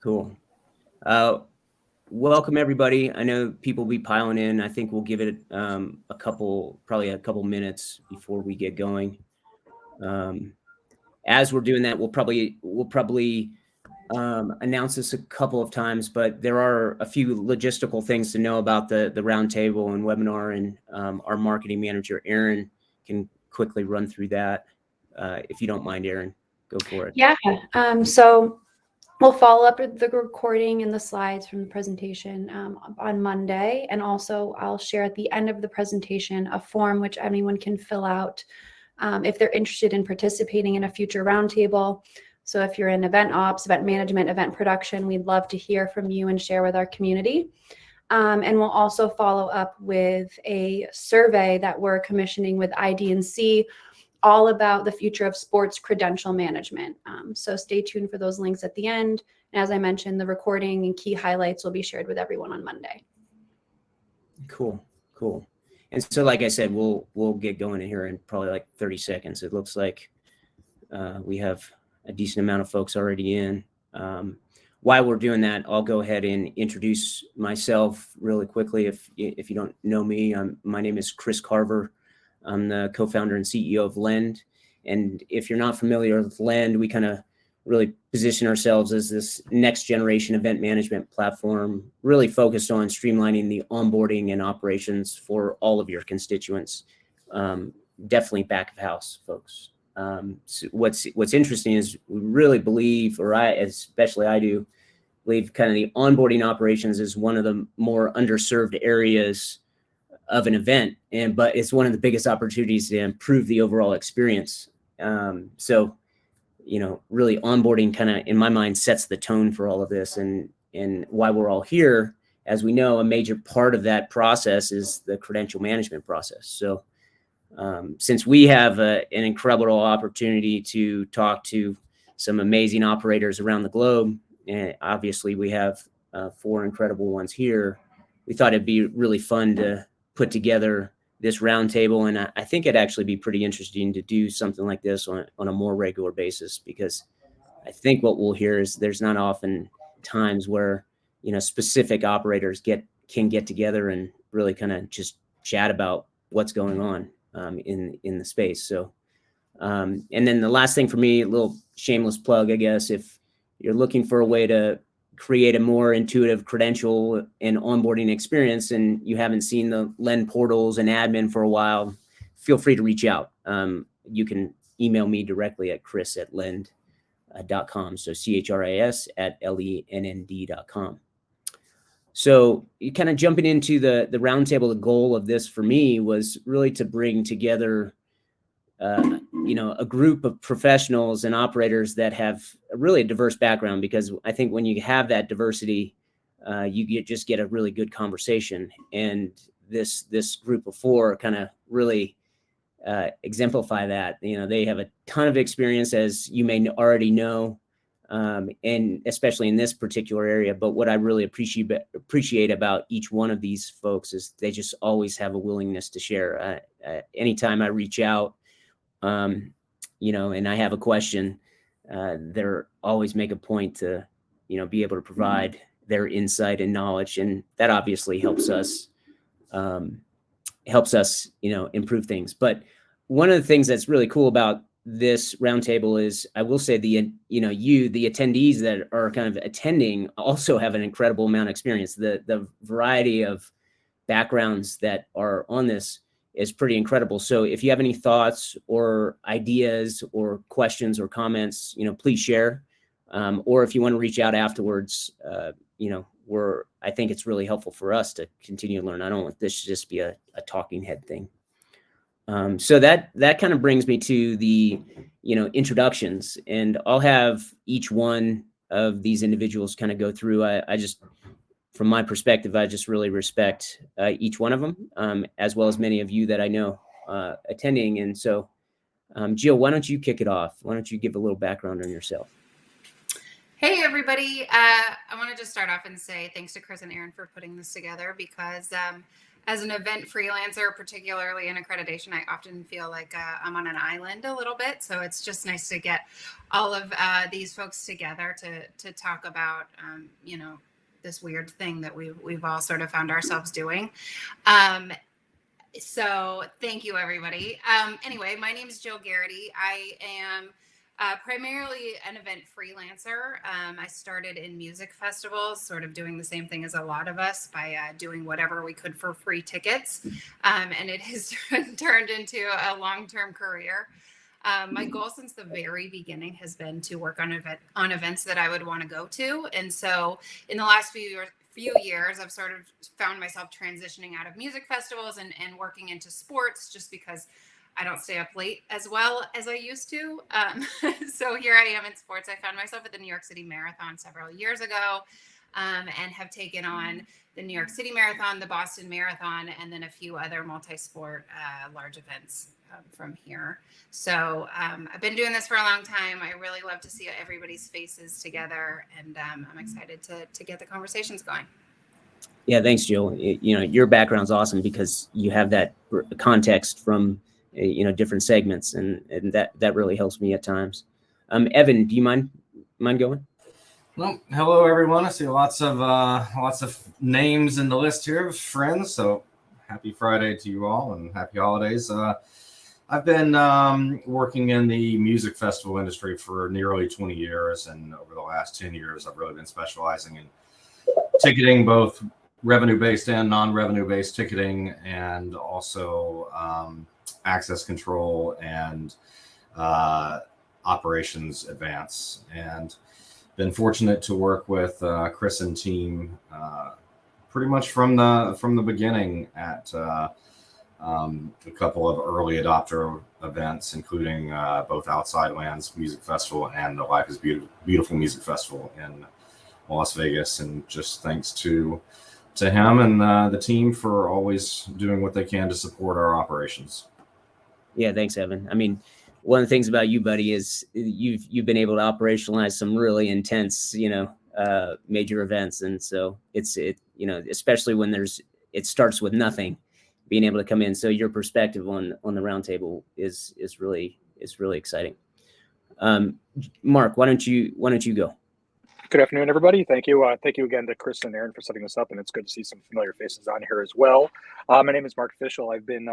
Cool. Welcome everybody. I know people will be piling in. I think we'll give it probably a couple minutes before we get going. As we're doing that, we'll probably announce this a couple of times, but there are a few logistical things to know about the roundtable and webinar, and our marketing manager, Aaron, can quickly run through that. If you don't mind, Aaron, go for it. Yeah. So we'll follow up with the recording and the slides from the presentation on Monday. And also I'll share at the end of the presentation a form which anyone can fill out if they're interested in participating in a future roundtable. So if you're in event ops, event management, event production, we'd love to hear from you and share with our community. And we'll also follow up with a survey that we're commissioning with ID&C all about the future of sports credential management. So stay tuned for those links at the end. And as I mentioned, the recording and key highlights will be shared with everyone on Monday. Cool. And so, like I said, we'll get going in here in probably like 30 seconds. It looks like we have a decent amount of folks already in. While we're doing that, I'll go ahead and introduce myself really quickly. If you don't know me, my name is Chris Carver. I'm the co-founder and CEO of Lend. And if you're not familiar with Lend, we kind of really position ourselves as this next generation event management platform, really focused on streamlining the onboarding and operations for all of your constituents, definitely back of house folks. So what's interesting is we really believe, or especially I do believe, kind of the onboarding operations is one of the more underserved areas of an event, but it's one of the biggest opportunities to improve the overall experience. So, really onboarding kind of, in my mind, sets the tone for all of this, and why we're all here. As we know, a major part of that process is the credential management process. So since we have an incredible opportunity to talk to some amazing operators around the globe, and obviously we have 4 incredible ones here, we thought it'd be really fun to put together this roundtable, and I think it'd actually be pretty interesting to do something like this on a more regular basis, because I think what we'll hear is there's not often times where specific operators can get together and really kind of just chat about what's going on in the space. So and then the last thing for me, a little shameless plug, I guess, if you're looking for a way to create a more intuitive credential and onboarding experience, and you haven't seen the Lend portals and admin for a while, feel free to reach out. You can email me directly at chris@lend.com. So CHRIS@LENND.com. So you kind of jumping into the roundtable, the goal of this for me was really to bring together a group of professionals and operators that have really a diverse background, because I think when you have that diversity, you just get a really good conversation. And this group of 4 kind of really exemplify that. They have a ton of experience, as you may already know, and especially in this particular area. But what I really appreciate about each one of these folks is they just always have a willingness to share. Anytime I reach out, and I have a question, they're always make a point to, be able to provide their insight and knowledge. And that obviously helps us, improve things. But one of the things that's really cool about this roundtable is, I will say, the attendees that are kind of attending also have an incredible amount of experience. The variety of backgrounds that are on this is pretty incredible. So if you have any thoughts or ideas or questions or comments, please share. Or if you want to reach out afterwards, I think it's really helpful for us to continue to learn. I don't want this to just be a talking head thing. So that kind of brings me to the, introductions, and I'll have each one of these individuals kind of go through. I just, from my perspective, I just really respect each one of them, as well as many of you that I know attending. And so, Jill, why don't you kick it off? Why don't you give a little background on yourself? Hey, everybody. I want to just start off and say thanks to Chris and Aaron for putting this together, because as an event freelancer, particularly in accreditation, I often feel like I'm on an island a little bit. So it's just nice to get all of these folks together to talk about, this weird thing that we've all sort of found ourselves doing. So thank you, everybody. Anyway, my name is Jill Garrity. I am primarily an event freelancer. I started in music festivals, sort of doing the same thing as a lot of us by doing whatever we could for free tickets. And it has turned into a long-term career. My goal since the very beginning has been to work on events that I would want to go to. And so in the last few years, I've sort of found myself transitioning out of music festivals and working into sports just because I don't stay up late as well as I used to. So here I am in sports. I found myself at the New York City Marathon several years ago and have taken on the New York City Marathon, the Boston Marathon, and then a few other multi-sport large events from here. So I've been doing this for a long time. I really love to see everybody's faces together, and I'm excited to get the conversations going. Yeah, thanks, Jill. Your background's awesome because you have that context from different segments, and that really helps me at times. Evan, do you mind going? Well, hello everyone. I see lots of names in the list here of friends. So happy Friday to you all and happy holidays. I've been working in the music festival industry for nearly 20 years, and over the last 10 years, I've really been specializing in ticketing, both revenue-based and non-revenue-based ticketing, and also access control and operations advance. And been fortunate to work with Chris and team pretty much from the beginning at a couple of early adopter events, including both Outside Lands Music Festival and the Life is Beautiful Music Festival in Las Vegas. And just thanks to him and the team for always doing what they can to support our operations. Yeah, thanks, Evan. I mean, one of the things about you, buddy, is you've been able to operationalize some really intense, major events, and so it's especially when it starts with nothing, being able to come in. So your perspective on the roundtable is really exciting. Mark, why don't you go? Good afternoon, everybody. Thank you. Thank you again to Chris and Aaron for setting this up, and it's good to see some familiar faces on here as well. My name is Mark Fischel. I've been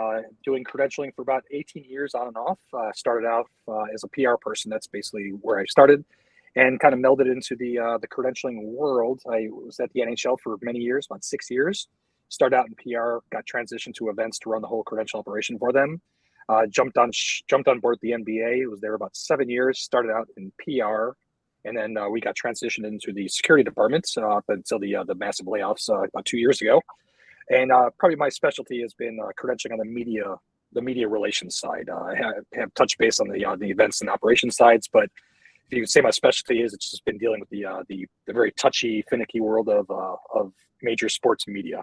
doing credentialing for about 18 years on and off. Started out as a PR person. That's basically where I started, and kind of melded into the credentialing world. I was at the NHL for many years, about 6 years. Started out in PR, got transitioned to events to run the whole credential operation for them. Jumped on board the NBA. Was there about 7 years. Started out in PR. And then we got transitioned into the security department up until the massive layoffs about 2 years ago. And probably my specialty has been credentialing on the media relations side. I have touched base on the events and operations sides, but if you could say my specialty is, it's just been dealing with the very touchy, finicky world of major sports media.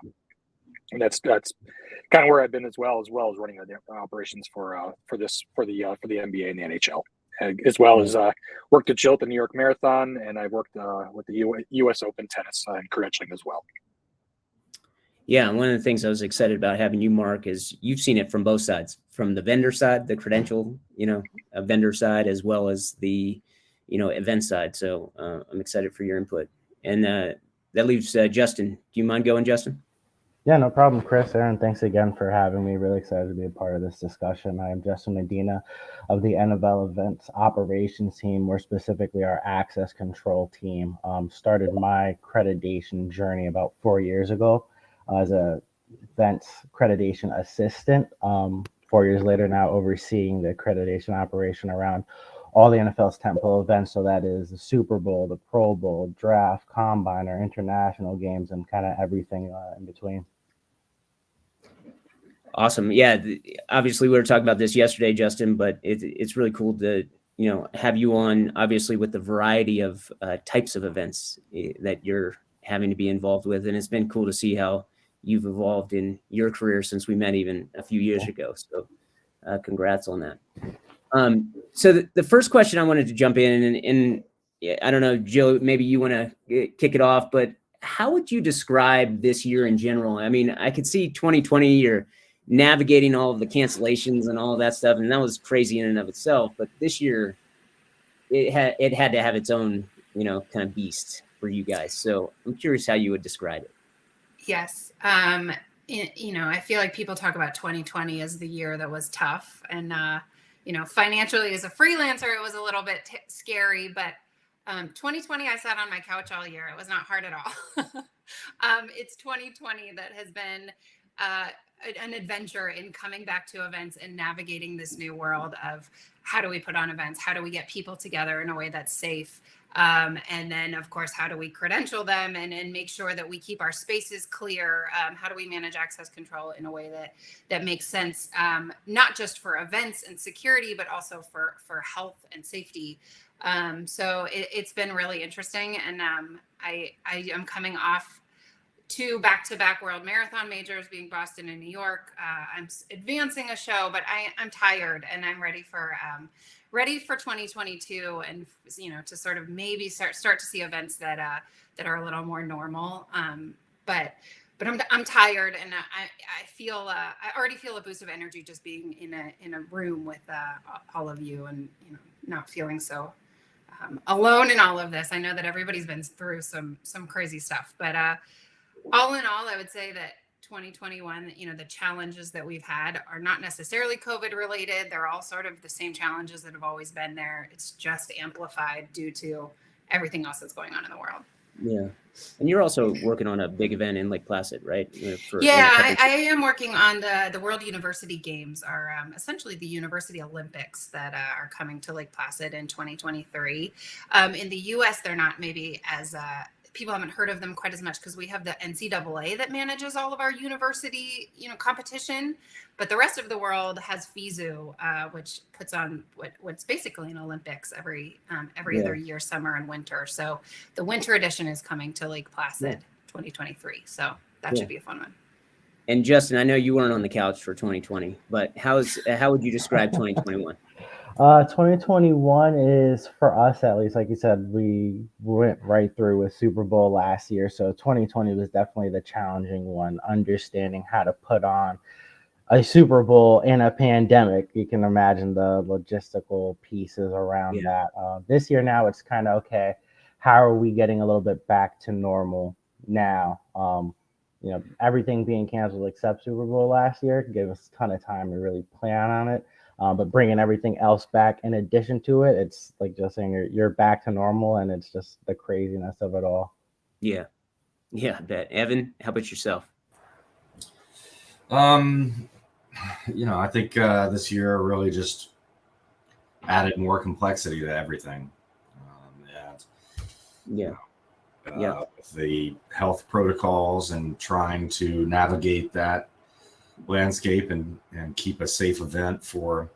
And that's kind of where I've been as well as running the operations for the NBA and the NHL. As well as worked at Jill at the New York Marathon, and I've worked with the U.S. Open tennis and credentialing as well. Yeah, one of the things I was excited about having you, Mark, is you've seen it from both sides, from the vendor side, the credential, vendor side, as well as the, event side. So I'm excited for your input. And that leaves Justin. Do you mind going, Justin? Yeah, no problem, Chris. Aaron, thanks again for having me. Really excited to be a part of this discussion. I am Justin Medina of the NFL Events Operations team, more specifically our access control team. Started my accreditation journey about 4 years ago as a events accreditation assistant. 4 years later now overseeing the accreditation operation around all the NFL's tentpole events. So that is the Super Bowl, the Pro Bowl, draft, combine, or international games, and kind of everything in between. Awesome. Yeah, obviously we were talking about this yesterday, Justin, but it's really cool to have you on, obviously, with the variety of types of events that you're having to be involved with, and it's been cool to see how you've evolved in your career since we met even a few years ago. So congrats on that. So the first question I wanted to jump in, and I don't know, Jill, maybe you want to kick it off, but how would you describe this year in general? I mean, I could see 2020, you're navigating all of the cancellations and all of that stuff, and that was crazy in and of itself. But this year, it had to have its own, kind of beast for you guys. So I'm curious how you would describe it. Yes. I feel like people talk about 2020 as the year that was tough. And, financially as a freelancer, it was a little bit scary. But 2020, I sat on my couch all year. It was not hard at all. It's 2020 that has been an adventure in coming back to events and navigating this new world of how do we put on events? How do we get people together in a way that's safe? And then, of course, how do we credential them and make sure that we keep our spaces clear? How do we manage access control in a way that makes sense, not just for events and security, but also for health and safety? So it's been really interesting. And I am coming off 2 back-to-back world marathon majors, being Boston and New York. I'm advancing a show, but I'm tired and I'm ready for 2022, and to sort of maybe start to see events that are a little more normal. But I'm tired, and I already feel a boost of energy just being in a room with all of you, and not feeling so alone in all of this. I know that everybody's been through some crazy stuff, but all in all, I would say that 2021, the challenges that we've had are not necessarily COVID related. They're all sort of the same challenges that have always been there. It's just amplified due to everything else that's going on in the world. Yeah. And you're also working on a big event in Lake Placid, right? I am working on the World University Games, are essentially the University Olympics that are coming to Lake Placid in 2023. In the US, they're not maybe as people haven't heard of them quite as much because we have the NCAA that manages all of our university, competition. But the rest of the world has FISU, which puts on what's basically an Olympics every other year, summer and winter. So the winter edition is coming to Lake Placid 2023. So that should be a fun one. And Justin, I know you weren't on the couch for 2020, but how would you describe 2021? 2021 is, for us at least, like you said, we went right through with Super Bowl last year. So 2020 was definitely the challenging one, understanding how to put on a Super Bowl in a pandemic. You can imagine the logistical pieces around that. This year now it's kind of, okay, how are we getting a little bit back to normal now? Everything being canceled except Super Bowl last year gave us a ton of time to really plan on it. But bringing everything else back in addition to it, it's like just saying you're back to normal, and it's just the craziness of it all. Yeah, I bet. Evan, how about yourself? I think this year really just added more complexity to everything. With the health protocols and trying to navigate that landscape and keep a safe event for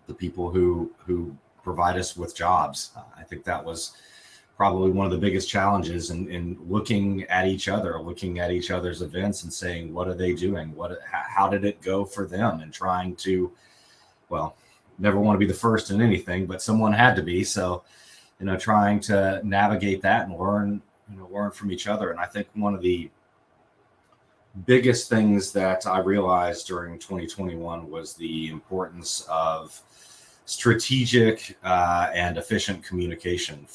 the people who provide us with jobs. I think that was probably one of the biggest challenges in looking at each other's events and saying, what are they doing? How did it go for them? And trying to, never want to be the first in anything, but someone had to be. So, trying to navigate that and learn from each other. And I think one of the biggest things that I realized during 2021 was the importance of strategic and efficient communication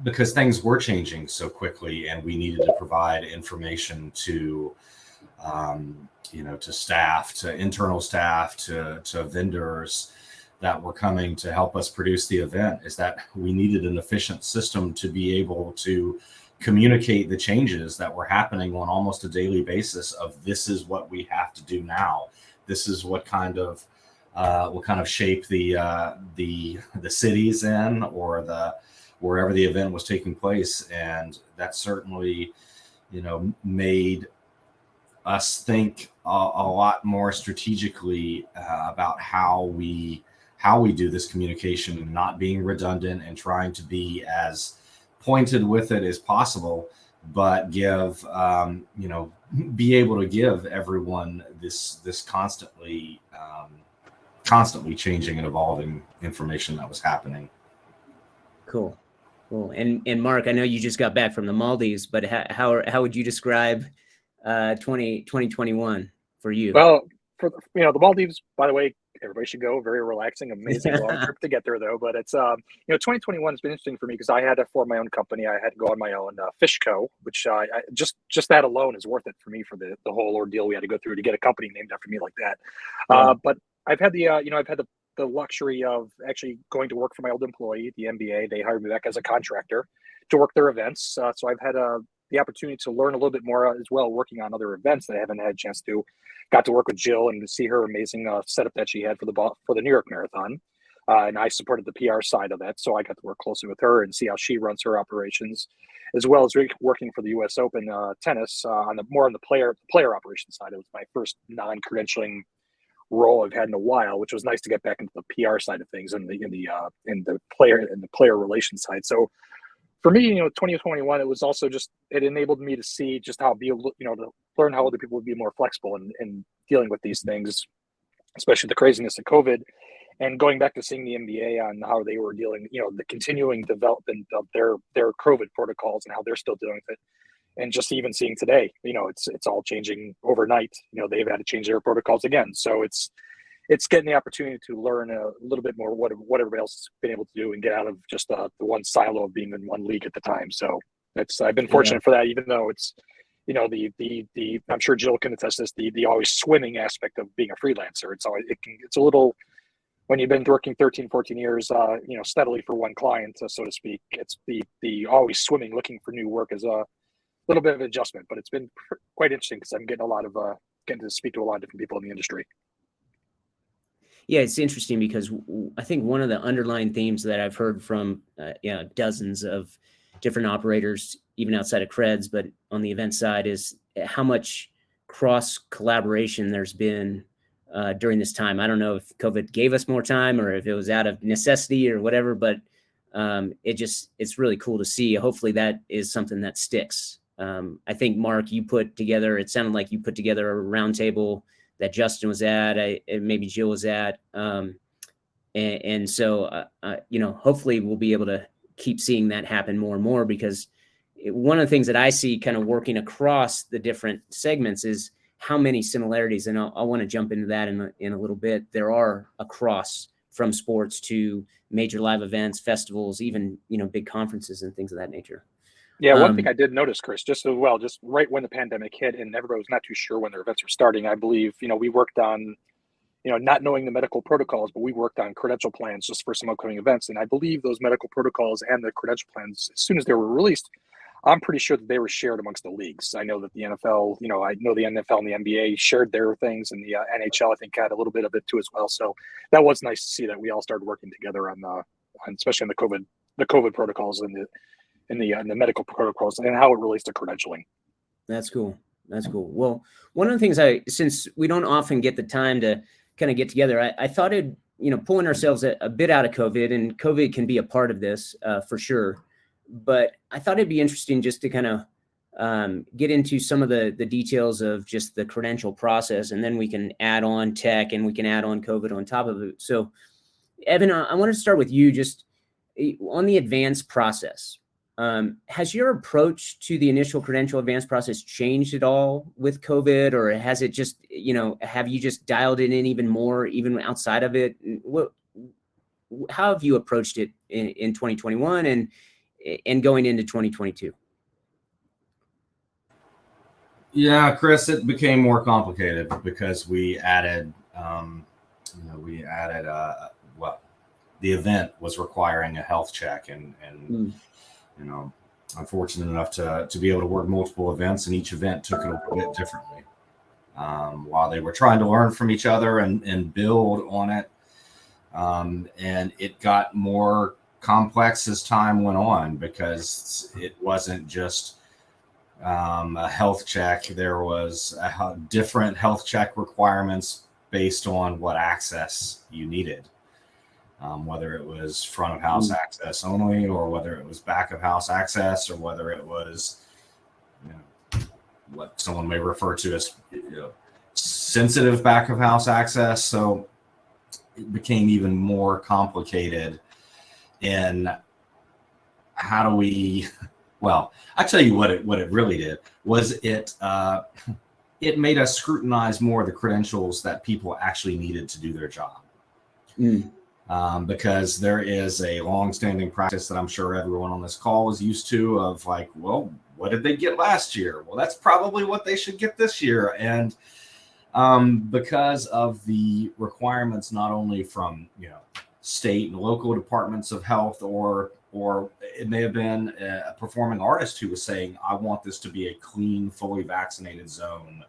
because things were changing so quickly, and we needed to provide information to staff, to internal staff, to vendors that were coming to help us produce the event. Is that we needed an efficient system to be able to communicate the changes that were happening on almost a daily basis of, this is what we have to do now. This is what kind of shape the cities in, or wherever the event was taking place. And that certainly, made us think a lot more strategically about how we do this communication, and not being redundant and trying to be as pointed with it as possible, but give, be able to give everyone this constantly changing and evolving information that was happening. Cool. Cool. And Mark, I know you just got back from the Maldives, but how would you describe 2021 for you? Well, for the Maldives, by the way, everybody should go. Very relaxing, amazing long trip to get there though. But it's 2021 has been interesting for me because I had to form my own company. I had to go on my own Fish Co, which I just that alone is worth it for me for the whole ordeal we had to go through to get a company named after me like that. Yeah. But I've had the luxury of actually going to work for my old employee, the MBA. They hired me back as a contractor to work their events. So I've had the opportunity to learn a little bit more as well, working on other events that I haven't had a chance to. Got to work with Jill and to see her amazing setup that she had for the New York Marathon, and I supported the PR side of that. So I got to work closely with her and see how she runs her operations, as well as working for the U.S. Open tennis on the player operations side. It was my first non-credentialing role I've had in a while, which was nice to get back into the PR side of things and the player relations side. So for me, 2021, it was also it enabled me to see just how to learn how other people would be more flexible in dealing with these things, especially the craziness of COVID, and going back to seeing the NBA on how they were dealing, the continuing development of their COVID protocols and how they're still dealing with it. And just even seeing today, it's all changing overnight. They've had to change their protocols again. So it's getting the opportunity to learn a little bit more what everybody else has been able to do and get out of just the one silo of being in one league at the time. So I've been fortunate for that, even though it's, the I'm sure Jill can attest this, the always swimming aspect of being a freelancer. It's a little, when you've been working 13, 14 years, steadily for one client, so to speak, it's the always swimming, looking for new work is a little bit of an adjustment, but it's been quite interesting because I'm getting to speak to a lot of different people in the industry. Yeah, it's interesting because I think one of the underlying themes that I've heard from dozens of different operators, even outside of Creds, but on the event side, is how much cross collaboration there's been during this time. I don't know if COVID gave us more time or if it was out of necessity or whatever, but it's really cool to see. Hopefully that is something that sticks. I think, Mark, it sounded like you put together a roundtable that Justin was at, and maybe Jill was at. And so, hopefully we'll be able to keep seeing that happen more and more, because one of the things that I see kind of working across the different segments is how many similarities, and I want to jump into that in a little bit, there are across from sports to major live events, festivals, even, big conferences and things of that nature. Yeah, one thing I did notice, Chris, just right when the pandemic hit and everybody was not too sure when their events were starting, I believe, we worked on, not knowing the medical protocols, but we worked on credential plans just for some upcoming events. And I believe those medical protocols and the credential plans, as soon as they were released, I'm pretty sure that they were shared amongst the leagues. I know that the NFL, I know the NFL and the NBA shared their things, and the NHL, I think, had a little bit of it too as well. So that was nice to see that we all started working together on especially on the COVID protocols and the medical protocols and how it relates to credentialing. That's cool. Well, one of the things since we don't often get the time to kind of get together, I thought pulling ourselves a bit out of COVID, and COVID can be a part of this for sure. But I thought it'd be interesting just to kind of get into some of the details of just the credential process, and then we can add on tech and we can add on COVID on top of it. So, Evan, I want to start with you just on the advanced process. Has your approach to the initial credential advanced process changed at all with COVID, or has it just, have you just dialed it in even more, even outside of it? How have you approached it in 2021 and going into 2022? Yeah, Chris, it became more complicated because we added, the event was requiring a health check, and I'm fortunate enough to be able to work multiple events, and each event took it a little bit differently. While they were trying to learn from each other and build on it, and it got more complex as time went on, because it wasn't just a health check. There was different health check requirements based on what access you needed. Whether it was front of house access only, or whether it was back of house access, or whether it was what someone may refer to as sensitive back of house access. So it became even more complicated in how do we, well, I tell you what it really did was it made us scrutinize more the credentials that people actually needed to do their job. Because there is a long-standing practice that I'm sure everyone on this call is used to of like, well, what did they get last year? Well, that's probably what they should get this year. And because of the requirements, not only from, state and local departments of health, or it may have been a performing artist who was saying, I want this to be a clean, fully vaccinated zone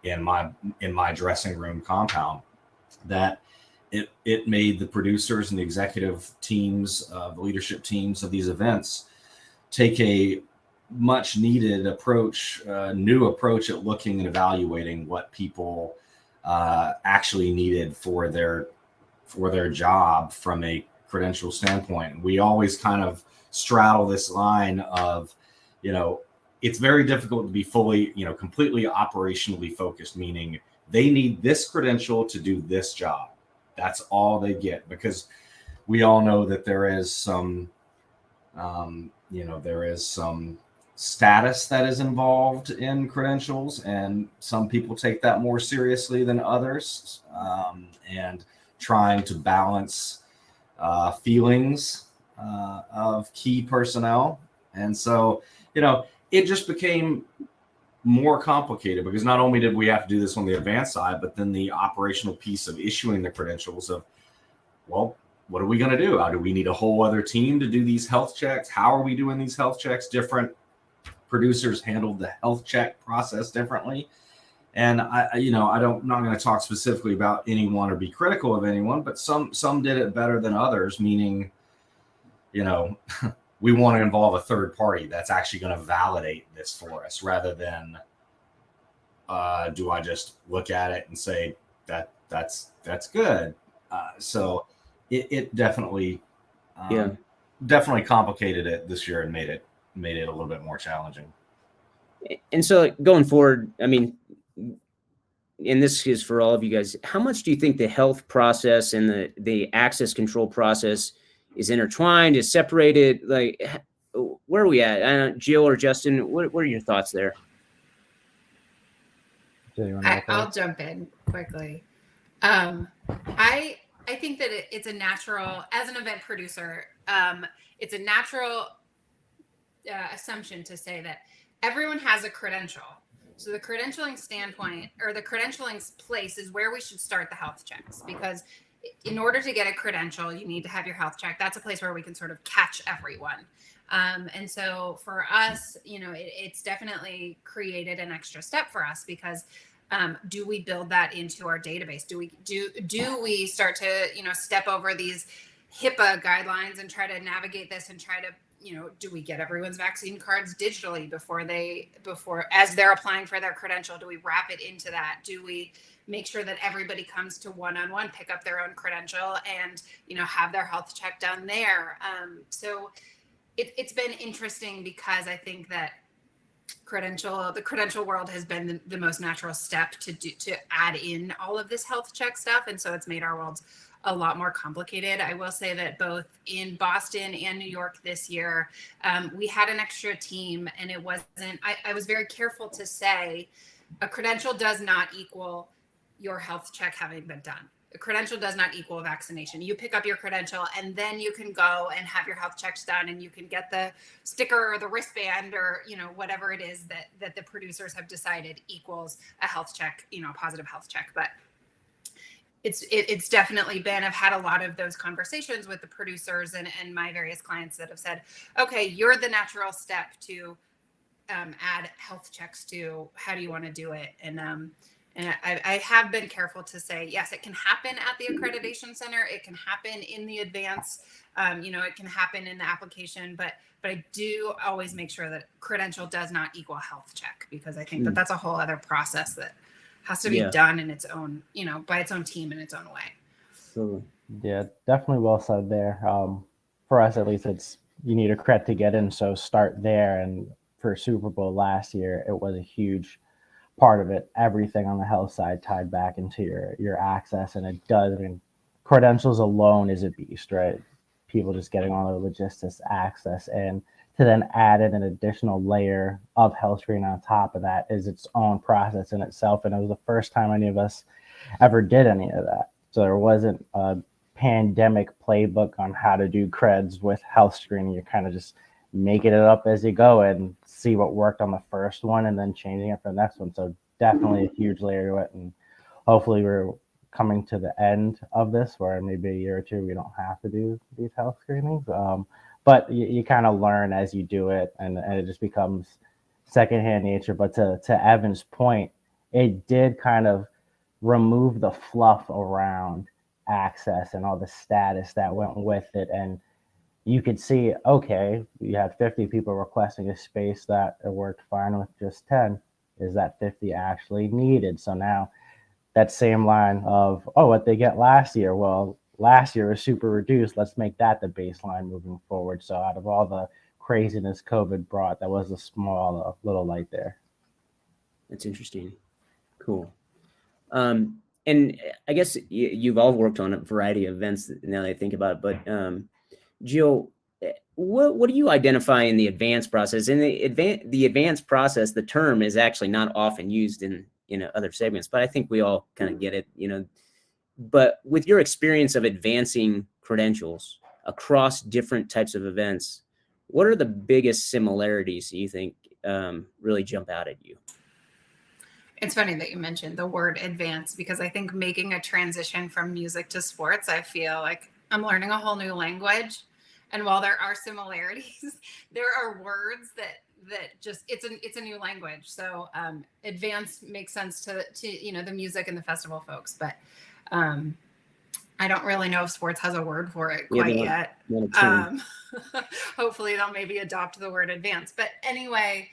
in my dressing room compound, that it made the producers and the executive teams, the leadership teams of these events take a much needed approach, new approach at looking and evaluating what people actually needed for their job from a credential standpoint. We always kind of straddle this line of, it's very difficult to be fully, completely operationally focused, meaning they need this credential to do this job. That's all they get, because we all know that there is some, status that is involved in credentials, and some people take that more seriously than others, and trying to balance feelings of key personnel. And so, it just became more complicated, because not only did we have to do this on the advanced side, but then the operational piece of issuing the credentials of, well, what are we going to do? Do we need a whole other team to do these health checks? How are we doing these health checks? Different producers handled the health check process differently. And I'm not going to talk specifically about anyone or be critical of anyone, but some did it better than others, meaning, we want to involve a third party that's actually going to validate this for us, rather than do I just look at it and say that's good. So it definitely definitely complicated it this year and made it a little bit more challenging. And so going forward, I mean, and this is for all of you guys, how much do you think the health process and the access control process is intertwined, is separated? Like, where are we at? I don't know, Jill or Justin, what are your thoughts there? I'll jump in quickly. I think that it's a natural, as an event producer, it's a natural assumption to say that everyone has a credential. So the credentialing standpoint, or the credentialing place, is where we should start the health checks, because in order to get a credential, you need to have your health check. That's a place where we can sort of catch everyone. And so for us, it's definitely created an extra step for us, because do we build that into our database? Do we start to, step over these HIPAA guidelines and try to navigate this and try to, do we get everyone's vaccine cards digitally before as they're applying for their credential? Do we wrap it into that? Do we make sure that everybody comes to one-on-one, pick up their own credential, and, have their health check done there? So it's been interesting, because I think that the credential world has been the most natural step to add in all of this health check stuff. And so it's made our worlds a lot more complicated. I will say that both in Boston and New York this year, we had an extra team, and it wasn't, I was very careful to say a credential does not equal your health check having been done. A credential does not equal vaccination. You pick up your credential, and then you can go and have your health checks done, and you can get the sticker or the wristband, or whatever it is that the producers have decided equals a health check, a positive health check. But it's definitely been, I've had a lot of those conversations with the producers and my various clients that have said, okay, you're the natural step to add health checks to. How do you want to do it? And I have been careful to say, yes, it can happen at the accreditation center. It can happen in the advance. It can happen in the application, but I do always make sure that credential does not equal health check, because I think that that's a whole other process that has to be done in its own, by its own team in its own way. So, Yeah, definitely well said there. For us, at least, it's you need a cred to get in, so start there. And for Super Bowl last year, it was a huge part of it. Everything on the health side tied back into your access, and it does. I mean, credentials alone is a beast, right? People just getting all the logistics access, and to then add in an additional layer of health screening on top of that is its own process in itself. And it was the first time any of us ever did any of that. So there wasn't a pandemic playbook on how to do creds with health screening. You're kind of just making it up as you go and see what worked on the first one and then changing it for the next one. So definitely a huge layer to it. And hopefully we're coming to the end of this where maybe a year or two we don't have to do these health screenings. But you kind of learn as you do it, and it just becomes secondhand nature. But to Evan's point, it did kind of remove the fluff around access and all the status that went with it. And you could see, okay, you had 50 people requesting a space that it worked fine with just 10. Is that 50 actually needed? So now that same line of, oh, what they get last year, well, last year was super reduced. Let's make that the baseline moving forward. So out of all the craziness COVID brought, that was a small little light there. That's interesting. Cool. And I guess you've all worked on a variety of events now that I think about it, but Jill, what do you identify in the advanced process? In the advanced process, the term is actually not often used in other segments, but I think we all kind of get it, But with your experience of advancing credentials across different types of events, what are the biggest similarities you think really jump out at you? It's funny that you mentioned the word advance, because I think making a transition from music to sports, I feel like I'm learning a whole new language. And while there are similarities, there are words that just it's a new language. So advance makes sense to the music and the festival folks, but I don't really know if sports has a word for it quite yet. Hopefully they'll maybe adopt the word advance. But anyway,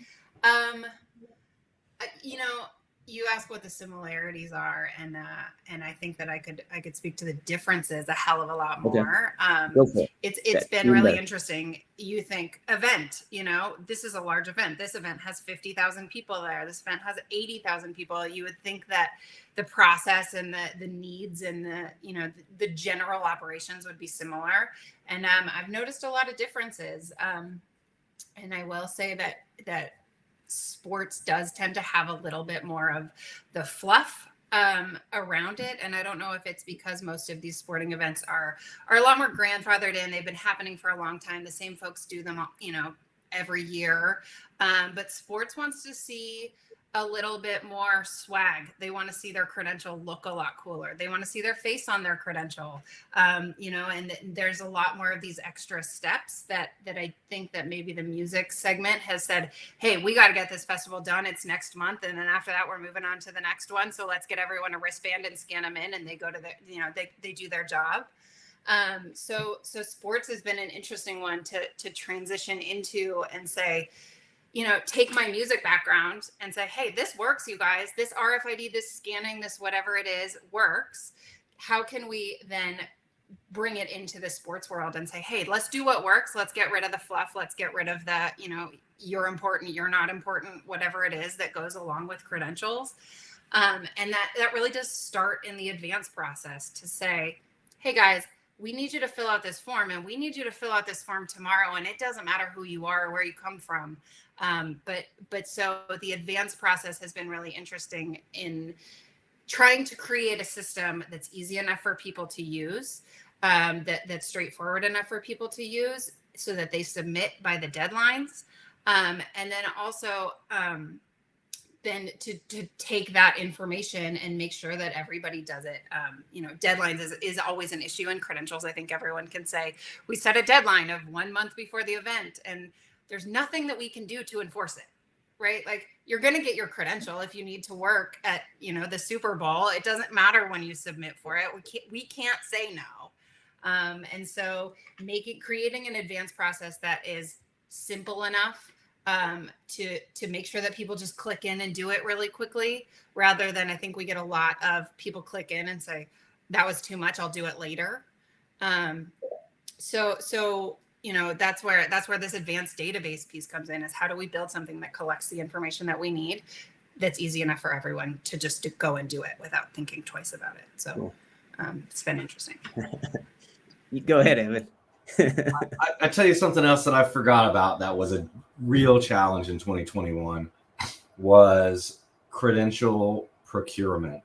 you ask what the similarities are, and I think that I could speak to the differences a hell of a lot more. Okay. It's been really interesting. You think event, this is a large event. This event has 50,000 people there. This event has 80,000 people. You would think that the process and the needs and the general operations would be similar. And I've noticed a lot of differences. And I will say that sports does tend to have a little bit more of the fluff around it. And I don't know if it's because most of these sporting events are a lot more grandfathered in. They've been happening for a long time. The same folks do them, every year. But sports wants to see a little bit more swag. They want to see their credential look a lot cooler. They want to see their face on their credential, and there's a lot more of these extra steps that I think that maybe the music segment has said, hey, we got to get this festival done. It's next month. And then after that, we're moving on to the next one. So let's get everyone a wristband and scan them in, and they go to they do their job. So sports has been an interesting one to transition into and say, take my music background and say, hey, this works, you guys. This RFID, this scanning, this whatever it is works. How can we then bring it into the sports world and say, hey, let's do what works. Let's get rid of the fluff. Let's get rid of the, you're important, you're not important, whatever it is that goes along with credentials. And that really does start in the advanced process to say, hey, guys, we need you to fill out this form, and we need you to fill out this form tomorrow. And it doesn't matter who you are or where you come from. But so the advanced process has been really interesting in trying to create a system that's easy enough for people to use, that's straightforward enough for people to use so that they submit by the deadlines. And then also, then to take that information and make sure that everybody does it. Deadlines is always an issue in credentials. I think everyone can say, we set a deadline of 1 month before the event, and there's nothing that we can do to enforce it, right? Like, you're going to get your credential if you need to work at, the Super Bowl. It doesn't matter when you submit for it. We can't say no. And so creating an advanced process that is simple enough to make sure that people just click in and do it really quickly, rather than, I think we get a lot of people click in and say, that was too much, I'll do it later. So that's where this advanced database piece comes in, is how do we build something that collects the information that we need, that's easy enough for everyone to just go and do it without thinking twice about it. So cool. It's been interesting. You go ahead, Evan. I tell you something else that I forgot about that was a real challenge in 2021 was credential procurement.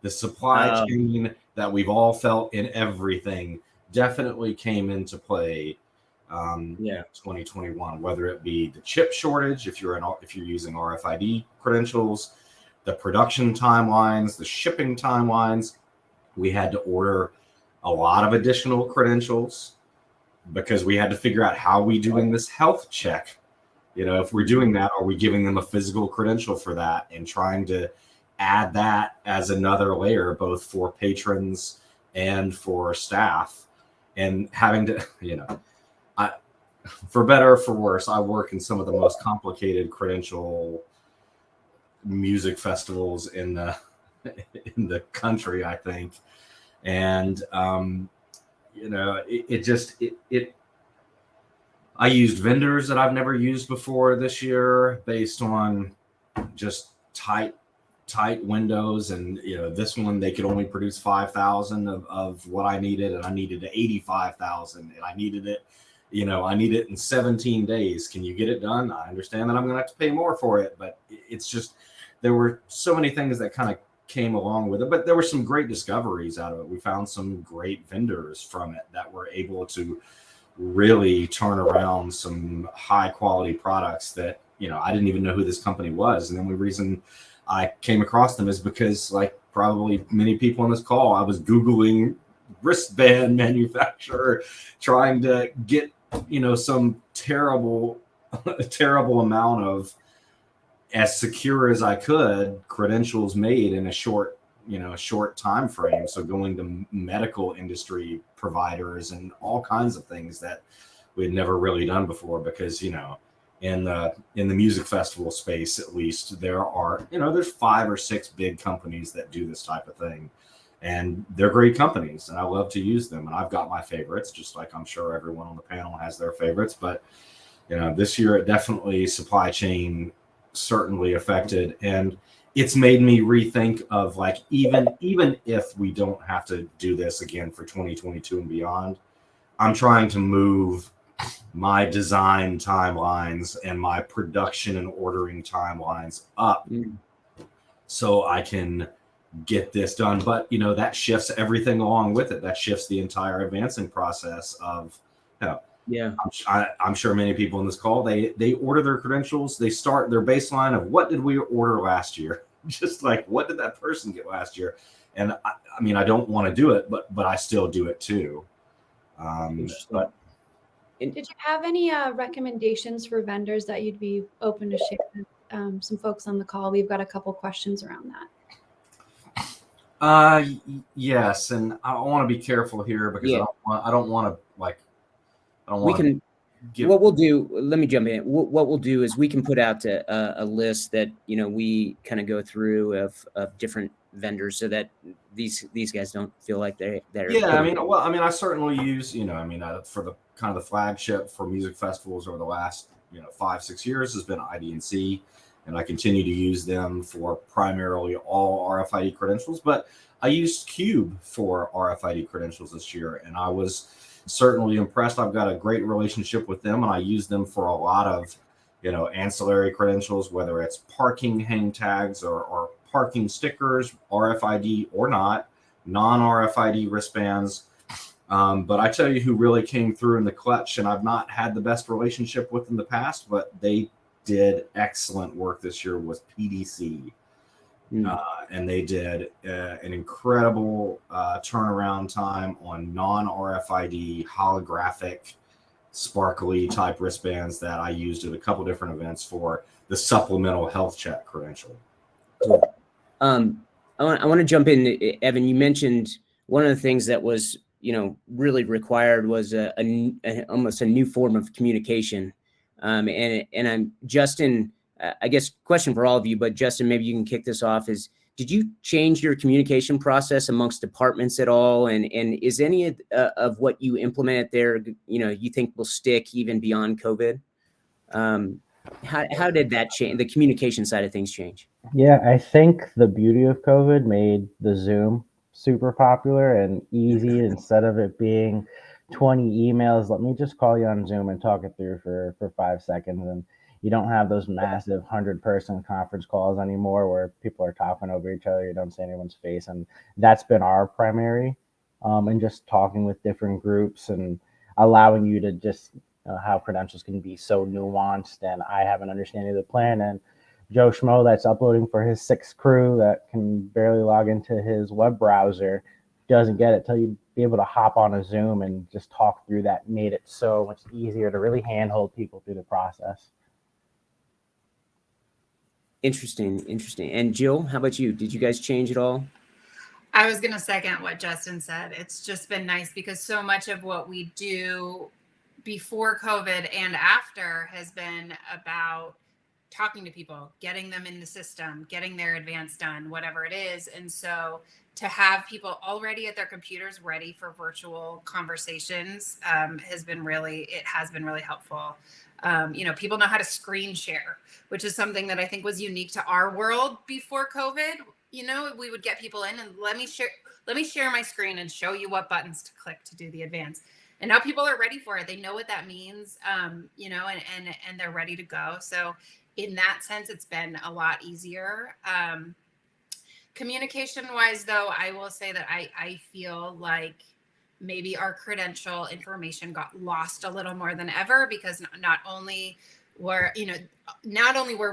The supply Oh. chain that we've all felt in everything definitely came into play Yeah. 2021, whether it be the chip shortage, if you're using RFID credentials, the production timelines, the shipping timelines. We had to order a lot of additional credentials because we had to figure out how we doing this health check. You know, if we're doing that, are we giving them a physical credential for that and trying to add that as another layer, both for patrons and for staff, and having to, for better or for worse, I work in some of the most complicated credential music festivals in the country, I think. And, I used vendors that I've never used before this year based on just tight windows. And, this one, they could only produce 5,000 of what I needed. And I needed 85,000 and I needed it in 17 days. Can you get it done? I understand that I'm going to have to pay more for it, but it's just, there were so many things that kind of came along with it, but there were some great discoveries out of it. We found some great vendors from it that were able to really turn around some high quality products that, I didn't even know who this company was. And then the reason I came across them is because, like probably many people on this call, I was Googling wristband manufacturer, trying to get, some terrible amount of, as secure as I could, credentials made in a short time frame. So going to medical industry providers and all kinds of things that we had never really done before, because in the music festival space, at least, there's 5 or 6 big companies that do this type of thing, and they're great companies and I love to use them. And I've got my favorites, just like I'm sure everyone on the panel has their favorites. But this year, it definitely, supply chain certainly affected, and it's made me rethink of, like, even if we don't have to do this again for 2022 and beyond, I'm trying to move my design timelines and my production and ordering timelines up so I can get this done. But that shifts everything along with it. That shifts the entire advancing process of, Yeah. I'm sure many people in this call, they order their credentials. They start their baseline of, what did we order last year? Just like, what did that person get last year? And I don't want to do it, but I still do it too. But did you have any recommendations for vendors that you'd be open to share with some folks on the call? We've got a couple questions around that. Yes, and I want to be careful here because I don't want to what we'll do, let me jump in. What we'll do is we can put out a list that, we kind of go through of different vendors, so that these guys don't feel like they're. Yeah, I certainly use, for the kind of the flagship for music festivals over the last, 5-6 years has been IDNC, and I continue to use them for primarily all RFID credentials. But I used Cube for RFID credentials this year, and I was certainly impressed. I've got a great relationship with them, and I use them for a lot of, ancillary credentials, whether it's parking hang tags or parking stickers, RFID or not, non-RFID wristbands. But I tell you who really came through in the clutch, and I've not had the best relationship with in the past, but they did excellent work this year, was PDC. And they did an incredible turnaround time on non-RFID holographic sparkly type wristbands that I used at a couple different events for the supplemental health check credential. Cool. I want to jump in, Evan. You mentioned one of the things that was, really required was almost a new form of communication. And I'm Justin. I guess question for all of you, but Justin, maybe you can kick this off. Did you change your communication process amongst departments at all? And is any of what you implemented there, you think will stick even beyond COVID? How did that change? The communication side of things change? Yeah, I think the beauty of COVID made the Zoom super popular and easy. Instead of it being 20 emails. Let me just call you on Zoom and talk it through for 5 seconds. And you don't have those massive 100-person conference calls anymore where people are talking over each other. You don't see anyone's face. And that's been our primary, and just talking with different groups and allowing you to just how credentials can be so nuanced. And I have an understanding of the plan. And Joe Schmo that's uploading for his 6th crew that can barely log into his web browser doesn't get it till you be able to hop on a Zoom and just talk through that. Made it so much easier to really handhold people through the process. Interesting. And Jill, how about you? Did you guys change at all? I was going to second what Justin said. It's just been nice because so much of what we do before COVID and after has been about talking to people, getting them in the system, getting their advance done, whatever it is. And so to have people already at their computers ready for virtual conversations has been really helpful. People know how to screen share, which is something that I think was unique to our world before COVID. We would get people in and let me share my screen and show you what buttons to click to do the advance. And now people are ready for it. They know what that means, and they're ready to go. So in that sense, it's been a lot easier. Communication wise, though, I will say that I feel like maybe our credential information got lost a little more than ever, because not only were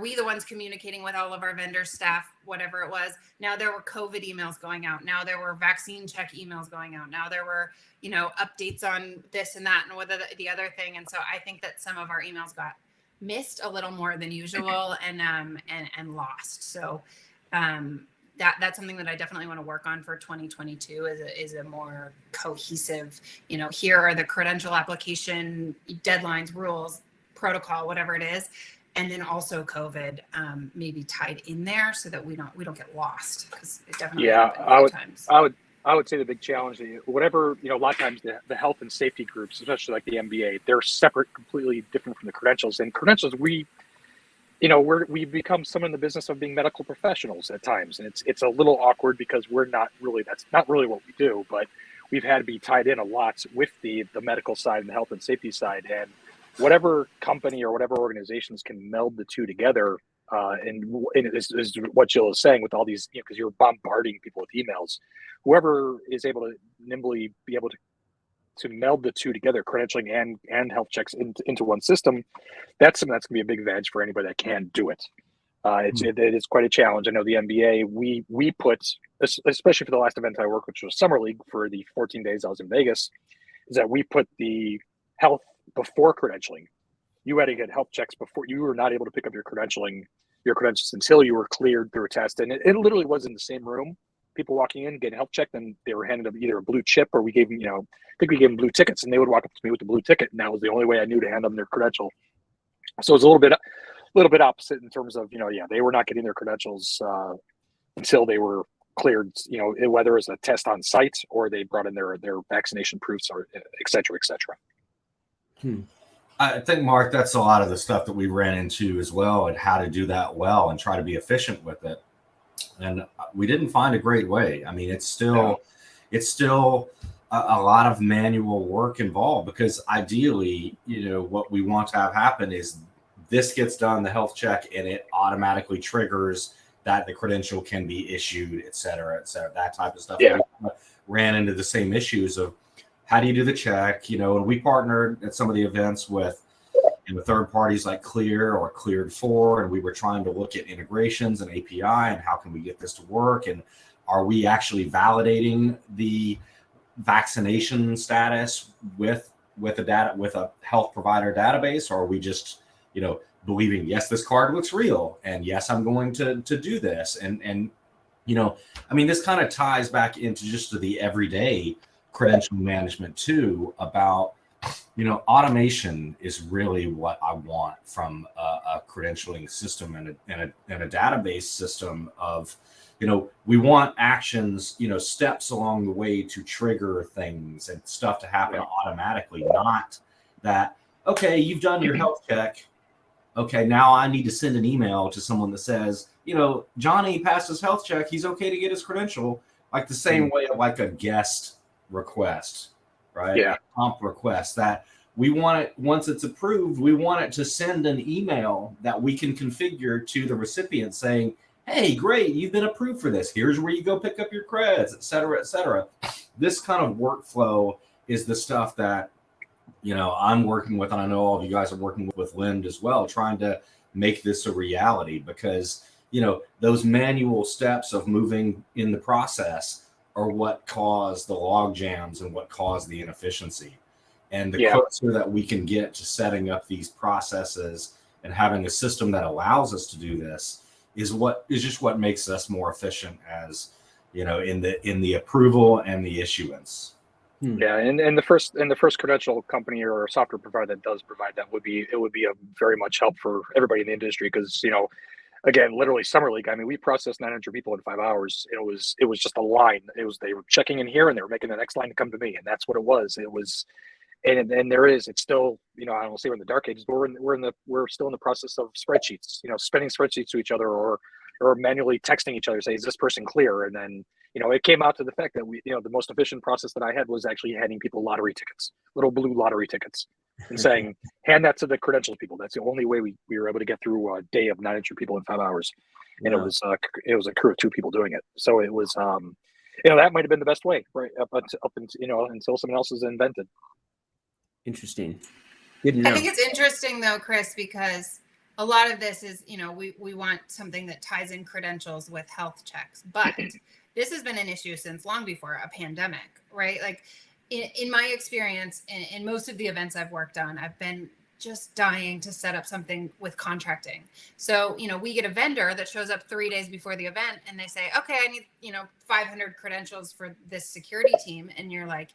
we the ones communicating with all of our vendor staff, whatever it was, now there were COVID emails going out. Now there were vaccine check emails going out. Now there were, updates on this and that and whether the other thing. And so I think that some of our emails got missed a little more than usual and lost. So that's something that I definitely want to work on for 2022 is a more cohesive, here are the credential application deadlines, rules, protocol, whatever it is. And then also COVID maybe tied in there so that we don't get lost, because it definitely times. I would say the big challenge, whatever, a lot of times the health and safety groups, especially like the MBA, they're separate, completely different from the credentials. And credentials, we've become some in the business of being medical professionals at times. And it's a little awkward because that's not really what we do, but we've had to be tied in a lot with the medical side and the health and safety side. And whatever company or whatever organizations can meld the two together, and this is what Jill is saying with all these, because you're bombarding people with emails. Whoever is able to nimbly be able to meld the two together, credentialing and health checks into one system, that's something that's going to be a big advantage for anybody that can do it. It is quite a challenge. I know the MBA, we put, especially for the last event I worked, which was Summer League for the 14 days I was in Vegas, is that we put the health before credentialing. You had to get health checks before. You were not able to pick up your credentials until you were cleared through a test. And it literally was in the same room. People walking in, getting health checked, and they were handed either a blue chip, or we gave them, I think we gave them blue tickets, and they would walk up to me with the blue ticket, and that was the only way I knew to hand them their credential. So it was a little bit opposite in terms of, they were not getting their credentials until they were cleared, whether it was a test on site or they brought in their vaccination proofs, or et cetera, et cetera. I think, Mark, that's a lot of the stuff that we ran into as well, and how to do that well and try to be efficient with it. And we didn't find a great way. I mean, it's still a lot of manual work involved, because ideally, what we want to have happen is this gets done, the health check, and it automatically triggers that the credential can be issued, et cetera, that type of stuff. Yeah. We ran into the same issues of how do you do the check, and we partnered at some of the events with third parties like Clear or Cleared4, and we were trying to look at integrations and API and how can we get this to work, and are we actually validating the vaccination status with a health provider database, or are we just believing, yes, this card looks real, and yes, I'm going to do this, and I mean, this kind of ties back into just the everyday credential management too, about automation is really what I want from a credentialing system and a database system of, we want actions, steps along the way to trigger things and stuff to happen automatically, not that, okay, you've done your health check. Okay, now I need to send an email to someone that says, Johnny passed his health check. He's okay to get his credential, like the same way of like a guest request. right? Yeah. Comp request that we want it, once it's approved, we want it to send an email that we can configure to the recipient saying, hey, great, you've been approved for this. Here's where you go pick up your creds, et cetera, et cetera. This kind of workflow is the stuff that, you know, I'm working with, and I know all of you guys are working with Lind as well, trying to make this a reality, because, you know, those manual steps of moving in the process are what cause the log jams and what cause the inefficiency. And the closer that we can get to setting up these processes and having a system that allows us to do this is just what makes us more efficient, as, you know, in the approval and the issuance. Yeah, and the first credential company or software provider that does provide that would be a very much help for everybody in the industry, because, you know, again, literally Summer League, I mean, we processed 900 people in 5 hours. It was just a line. They were checking in here and they were making the next line to come to me, and that's what it was. And it's still, you know, I don't say we're in the dark ages, but we're still in the process of spreadsheets, you know, spending spreadsheets to each other, or manually texting each other, say, is this person clear? And then, you know, it came out to the fact that the most efficient process that I had was actually handing people lottery tickets, little blue lottery tickets, and saying, hand that to the credential people. That's the only way we were able to get through a day of 900 people in 5 hours. And it was a crew of 2 people doing it. So it was, you know, that might've been the best way, right? Up until, you know, until someone else is invented. Interesting. Good to know. I think it's interesting though, Chris, because a lot of this is, you know, we want something that ties in credentials with health checks, but this has been an issue since long before a pandemic, right? Like in my experience, in most of the events I've worked on, I've been just dying to set up something with contracting. So, you know, we get a vendor that shows up 3 days before the event and they say, okay, I need, you know, 500 credentials for this security team. And you're like,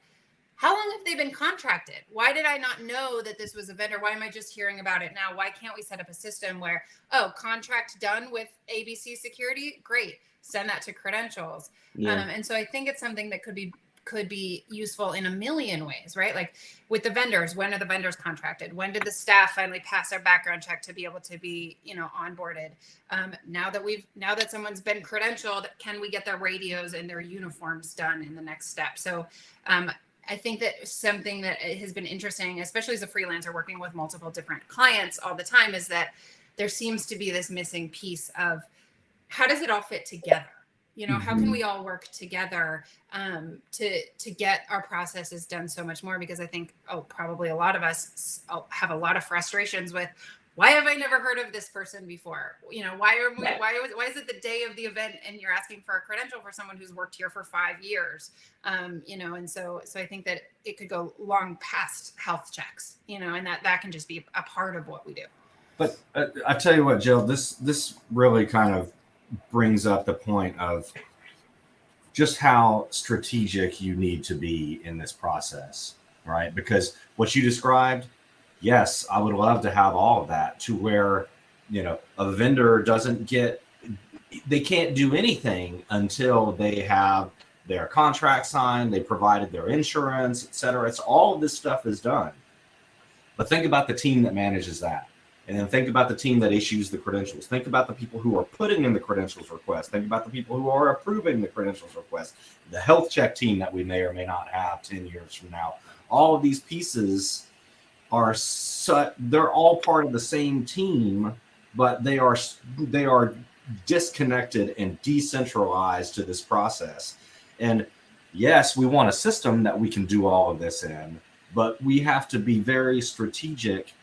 how long have they been contracted? Why did I not know that this was a vendor? Why am I just hearing about it now? Why can't we set up a system where, oh, contract done with ABC Security? Great. Send that to Credentials. Yeah. And so I think it's something that could be useful in a million ways, right? Like with the vendors, when are the vendors contracted? When did the staff finally pass their background check to be able to be, you know, onboarded? Now that someone's been credentialed, can we get their radios and their uniforms done in the next step? So, I think that something that has been interesting, especially as a freelancer working with multiple different clients all the time, is that there seems to be this missing piece of how does it all fit together? You know, how can we all work together to get our processes done so much more? Because I think, probably a lot of us have a lot of frustrations with, why have I never heard of this person before? You know, why is it the day of the event and you're asking for a credential for someone who's worked here for 5 years? You know, and so I think that it could go long past health checks, you know, and that can just be a part of what we do. But I tell you what, Jill, this really kind of brings up the point of just how strategic you need to be in this process, right? Because what you described, yes, I would love to have all of that, to where, you know, a vendor they can't do anything until they have their contract signed, they provided their insurance, et cetera. It's all of this stuff is done. But think about the team that manages that. And then think about the team that issues the credentials. Think about the people who are putting in the credentials request. Think about the people who are approving the credentials request. The health check team that we may or may not have 10 years from now. All of these pieces they're all part of the same team, but they are disconnected and decentralized to this process. And yes, we want a system that we can do all of this in, but we have to be very strategic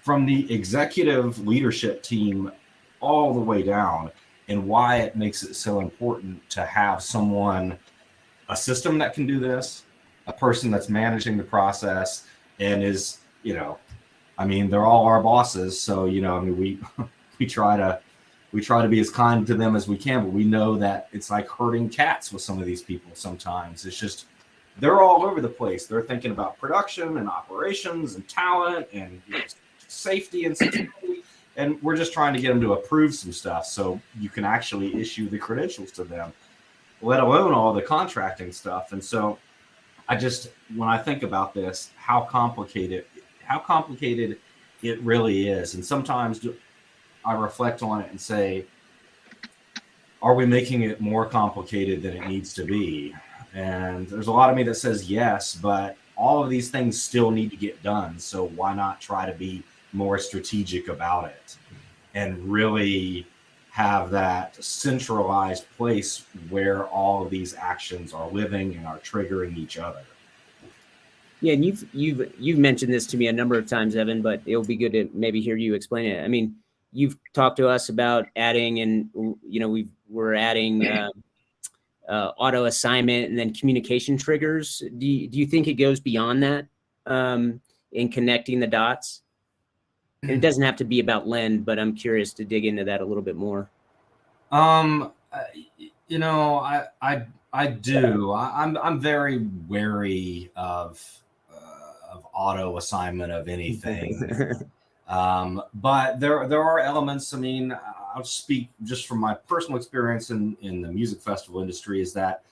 from the executive leadership team all the way down, and why it makes it so important to have a system that can do this, a person that's managing the process and is, you know, I mean, they're all our bosses. So, you know, I mean, we try to be as kind to them as we can, but we know that it's like herding cats with some of these people. Sometimes it's just, they're all over the place. They're thinking about production and operations and talent and, you know, safety and security. And we're just trying to get them to approve some stuff so you can actually issue the credentials to them, let alone all the contracting stuff. And so when I think about this, how complicated it really is. And sometimes I reflect on it and say, are we making it more complicated than it needs to be? And there's a lot of me that says yes, but all of these things still need to get done. So why not try to be more strategic about it and really have that centralized place where all of these actions are living and are triggering each other. Yeah, and you've mentioned this to me a number of times, Evan, but it'll be good to maybe hear you explain it. I mean, you've talked to us about adding, and we're adding auto assignment and then communication triggers. Do you think it goes beyond that in connecting the dots? And it doesn't have to be about Lend, but I'm curious to dig into that a little bit more. I do. I'm very wary of auto assignment of anything. But there are elements. I mean, I'll speak just from my personal experience in the music festival industry, is that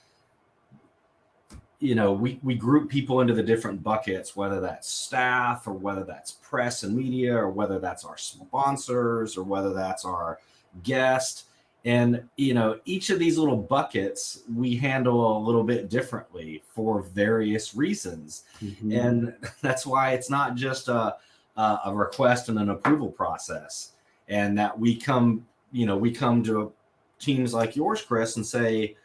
we group people into the different buckets, whether that's staff or whether that's press and media or whether that's our sponsors or whether that's our guest. And, each of these little buckets we handle a little bit differently for various reasons. Mm-hmm. And that's why it's not just a request and an approval process. And that we come to teams like yours, Chris, and say,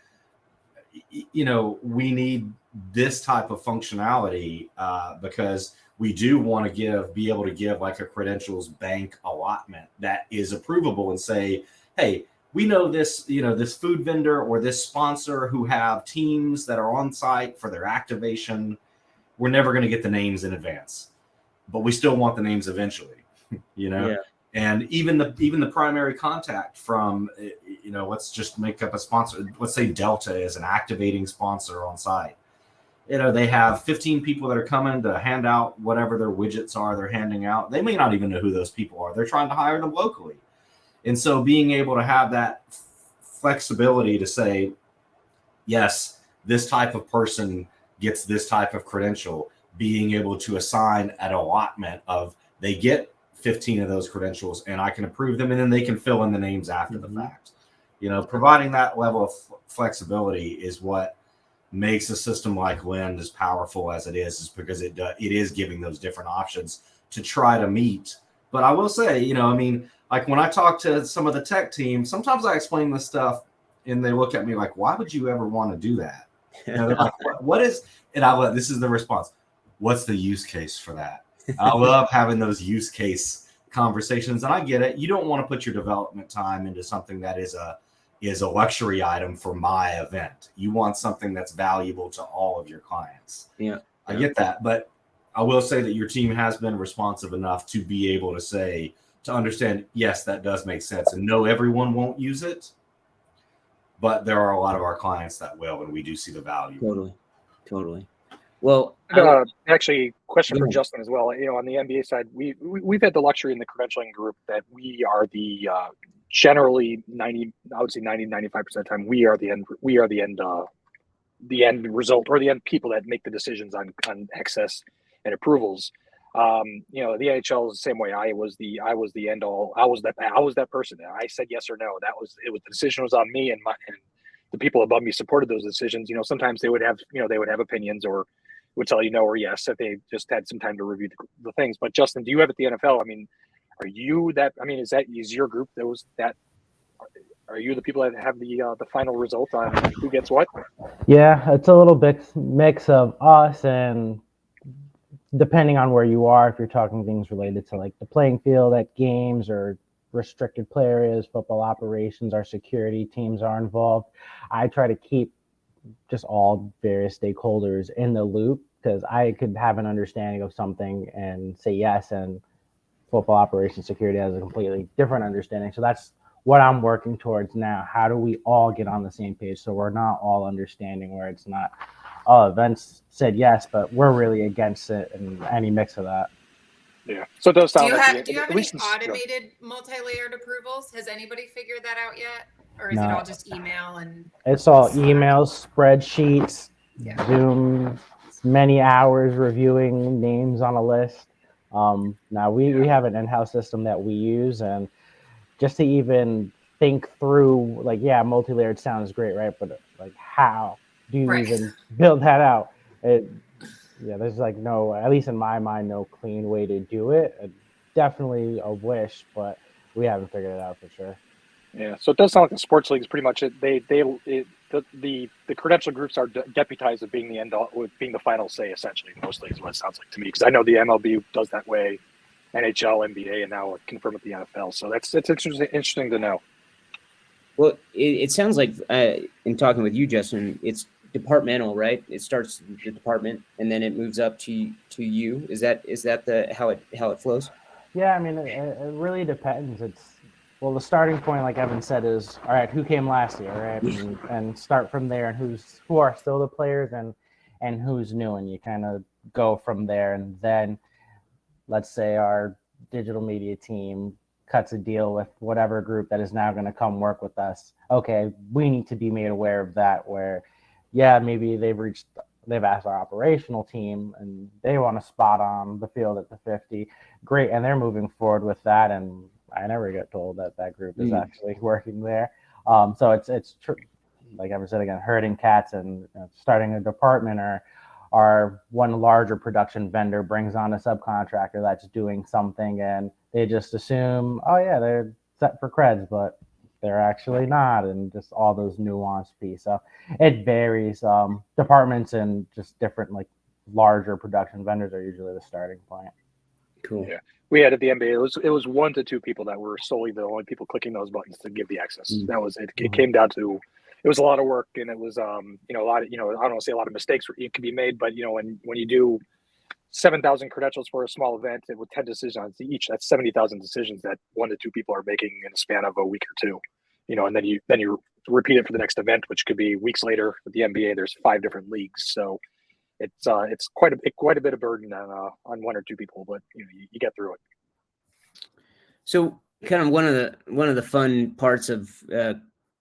we need this type of functionality because we do want to be able to give like a credentials bank allotment that is approvable and say, hey, we know this, this food vendor or this sponsor who have teams that are on site for their activation. We're never going to get the names in advance, but we still want the names eventually, Yeah. And even the primary contact from, let's just make up a sponsor. Let's say Delta is an activating sponsor on site. They have 15 people that are coming to hand out whatever their widgets are they're handing out. They may not even know who those people are. They're trying to hire them locally. And so being able to have that flexibility to say, yes, this type of person gets this type of credential, being able to assign an allotment of they get 15 of those credentials and I can approve them and then they can fill in the names after the fact. Providing that level of flexibility is what makes a system like Lend as powerful as it is because it is giving those different options to try to meet. But I will say, like when I talk to some of the tech team, sometimes I explain this stuff and they look at me like, why would you ever want to do that? They're like, what is, and this is the response. What's the use case for that? I love having those use case conversations. And I get it. You don't want to put your development time into something that is a luxury item for my event. You want something that's valuable to all of your clients. Yeah. I get that. But I will say that your team has been responsive enough to be able to understand, yes, that does make sense. And no, everyone won't use it, but there are a lot of our clients that will, and we do see the value. Totally. Well, actually, question for Justin as well. On the NBA side, we've had the luxury in the credentialing group that we are the generally 95% of the time we are the end result or the end people that make the decisions on access and approvals. The NHL is the same way. I was the end all. I was that person. I said yes or no. The decision was on me, and the people above me supported those decisions. Sometimes they would have opinions or would tell you no or yes if they just had some time to review the things. But Justin, do you have at the NFL? I mean, are you that? I mean, is your group that? Are you the people that have the final result on who gets what? Yeah, it's a little bit mix of us and depending on where you are, if you're talking things related to like the playing field at games or restricted play areas, football operations, our security teams are involved. I try to keep just all various stakeholders in the loop because I could have an understanding of something and say yes, and football operations security has a completely different understanding. So that's what I'm working towards now. How do we all get on the same page so we're not all understanding where it's not, events said yes, but we're really against it and any mix of that. Yeah. So it does sound do you like have any automated multi-layered approvals? Has anybody figured that out yet? Or is it all just email and it's all emails, spreadsheets, Zoom, many hours reviewing names on a list. Now we have an in-house system that we use, and just to even think through, like, multi-layered sounds great, right? But like, how do you even build that out? Yeah, there's like no, at least in my mind, no clean way to do it. Definitely a wish, but we haven't figured it out for sure. Yeah, so it does sound like the sports league is pretty much it. The credential groups are deputized of being the end all, with being the final say essentially. Mostly is what it sounds like to me, because I know the MLB does that way, NHL, NBA, and now confirmed with the NFL. So it's interesting to know. Well, it sounds like in talking with you, Justin, it's departmental, right? It starts the department and then it moves up to you. Is that the how it flows? Yeah, I mean, it really depends. Well, the starting point, like Evan said, is all right. Who came last year, right? And start from there, and who are still the players, and who's new, and you kind of go from there. And then, let's say our digital media team cuts a deal with whatever group that is now going to come work with us. Okay, we need to be made aware of that. Where, yeah, maybe they've asked our operational team and they want a spot on the field at the 50. Great. And they're moving forward with that. And I never get told that group is actually working there. So it's like I said again, herding cats and starting a department, or one larger production vendor brings on a subcontractor that's doing something and they just assume, oh yeah, they're set for creds, but they're actually not, and just all those nuanced pieces. So it varies. Departments and just different like larger production vendors are usually the starting point. Cool. Yeah, we had at the NBA. It was 1 to 2 people that were solely the only people clicking those buttons to give the access. That was it. It came down to it was a lot of work, and it was a lot of I don't want to say a lot of mistakes it can be made, but when you do 7,000 credentials for a small event with 10 decisions each, that's 70,000 decisions that 1 to 2 people are making in a span of a week or two. And then you repeat it for the next event, which could be weeks later. With the NBA, there's 5 different leagues, so it's quite a bit of burden on 1 or 2 people, but you get through it. So, kind of one of the fun parts of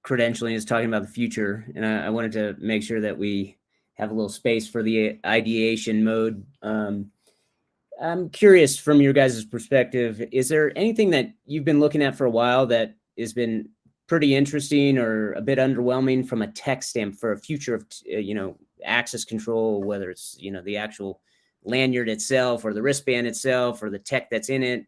credentialing is talking about the future, and I wanted to make sure that we have a little space for the ideation mode. I'm curious from your guys' perspective, is there anything that you've been looking at for a while that has been pretty interesting or a bit underwhelming from a tech standpoint for a future of, access control, whether it's, the actual lanyard itself or the wristband itself or the tech that's in it?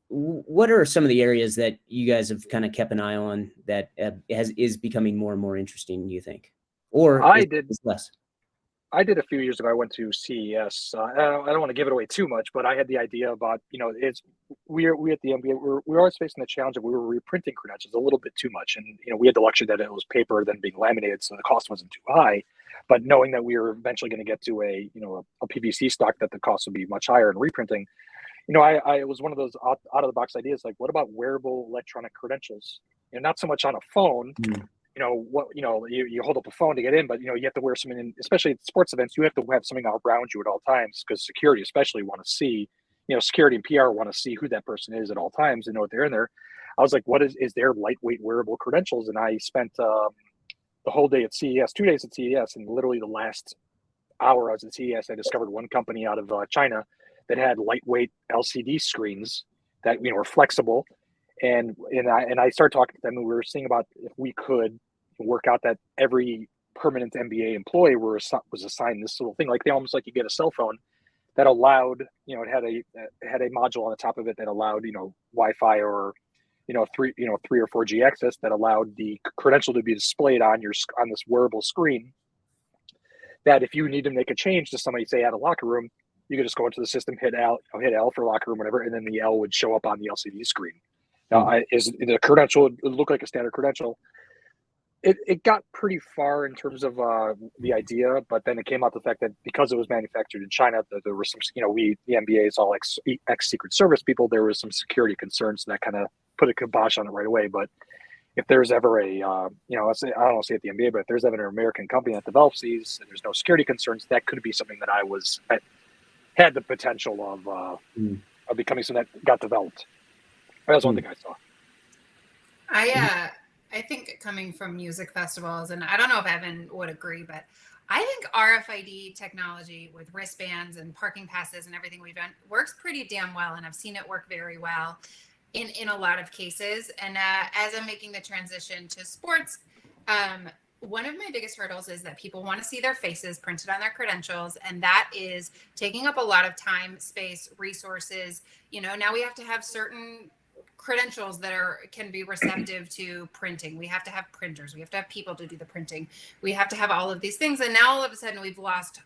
What are some of the areas that you guys have kind of kept an eye on that is becoming more and more interesting, you think? Or is less? I did a few years ago. I went to CES. I don't want to give it away too much, but I had the idea about, we at the MBA, we were always facing the challenge of we were reprinting credentials a little bit too much. And, we had the luxury that it was paper then being laminated, so the cost wasn't too high. But knowing that we were eventually going to get to a PVC stock, that the cost would be much higher in reprinting, it was one of those out of the box ideas, like, what about wearable electronic credentials? Not so much on a phone. You hold up a phone to get in, but you have to wear something in, especially at sports events, you have to have something around you at all times, because security especially want to see, security and PR want to see who that person is at all times and know what they're in there. I was like, what is there lightweight wearable credentials? And I spent the whole day at CES, 2 days at CES, and literally the last hour I was at CES, I discovered one company out of China that had lightweight LCD screens that were flexible. And I started talking to them, and we were seeing about if we could work out that every permanent MBA employee was assigned this little thing, like they almost like you get a cell phone that allowed, it had a module on the top of it that allowed, Wi-Fi or, 3 or 4G access, that allowed the credential to be displayed on this wearable screen. That if you need to make a change to somebody, say at a locker room, you could just go into the system, hit L for locker room, whatever, and then the L would show up on the LCD screen. Now, is the credential, it would look like a standard credential. It got pretty far in terms of the idea, but then it came out the fact that because it was manufactured in China, that there was some, the MBA is all ex-Secret Service people. There was some security concerns that kind of put a kibosh on it right away. But if there's ever a, I don't want to say at the MBA, but if there's ever an American company that develops these and there's no security concerns, that could be something that had the potential of becoming something that got developed. That was one thing I saw. I think coming from music festivals, and I don't know if Evan would agree, but I think RFID technology with wristbands and parking passes and everything we've done works pretty damn well. And I've seen it work very well in a lot of cases. And as I'm making the transition to sports, one of my biggest hurdles is that people want to see their faces printed on their credentials, and that is taking up a lot of time, space, resources. Now we have to have certain credentials that can be receptive to printing. We have to have printers. We have to have people to do the printing. We have to have all of these things. And now all of a sudden we've lost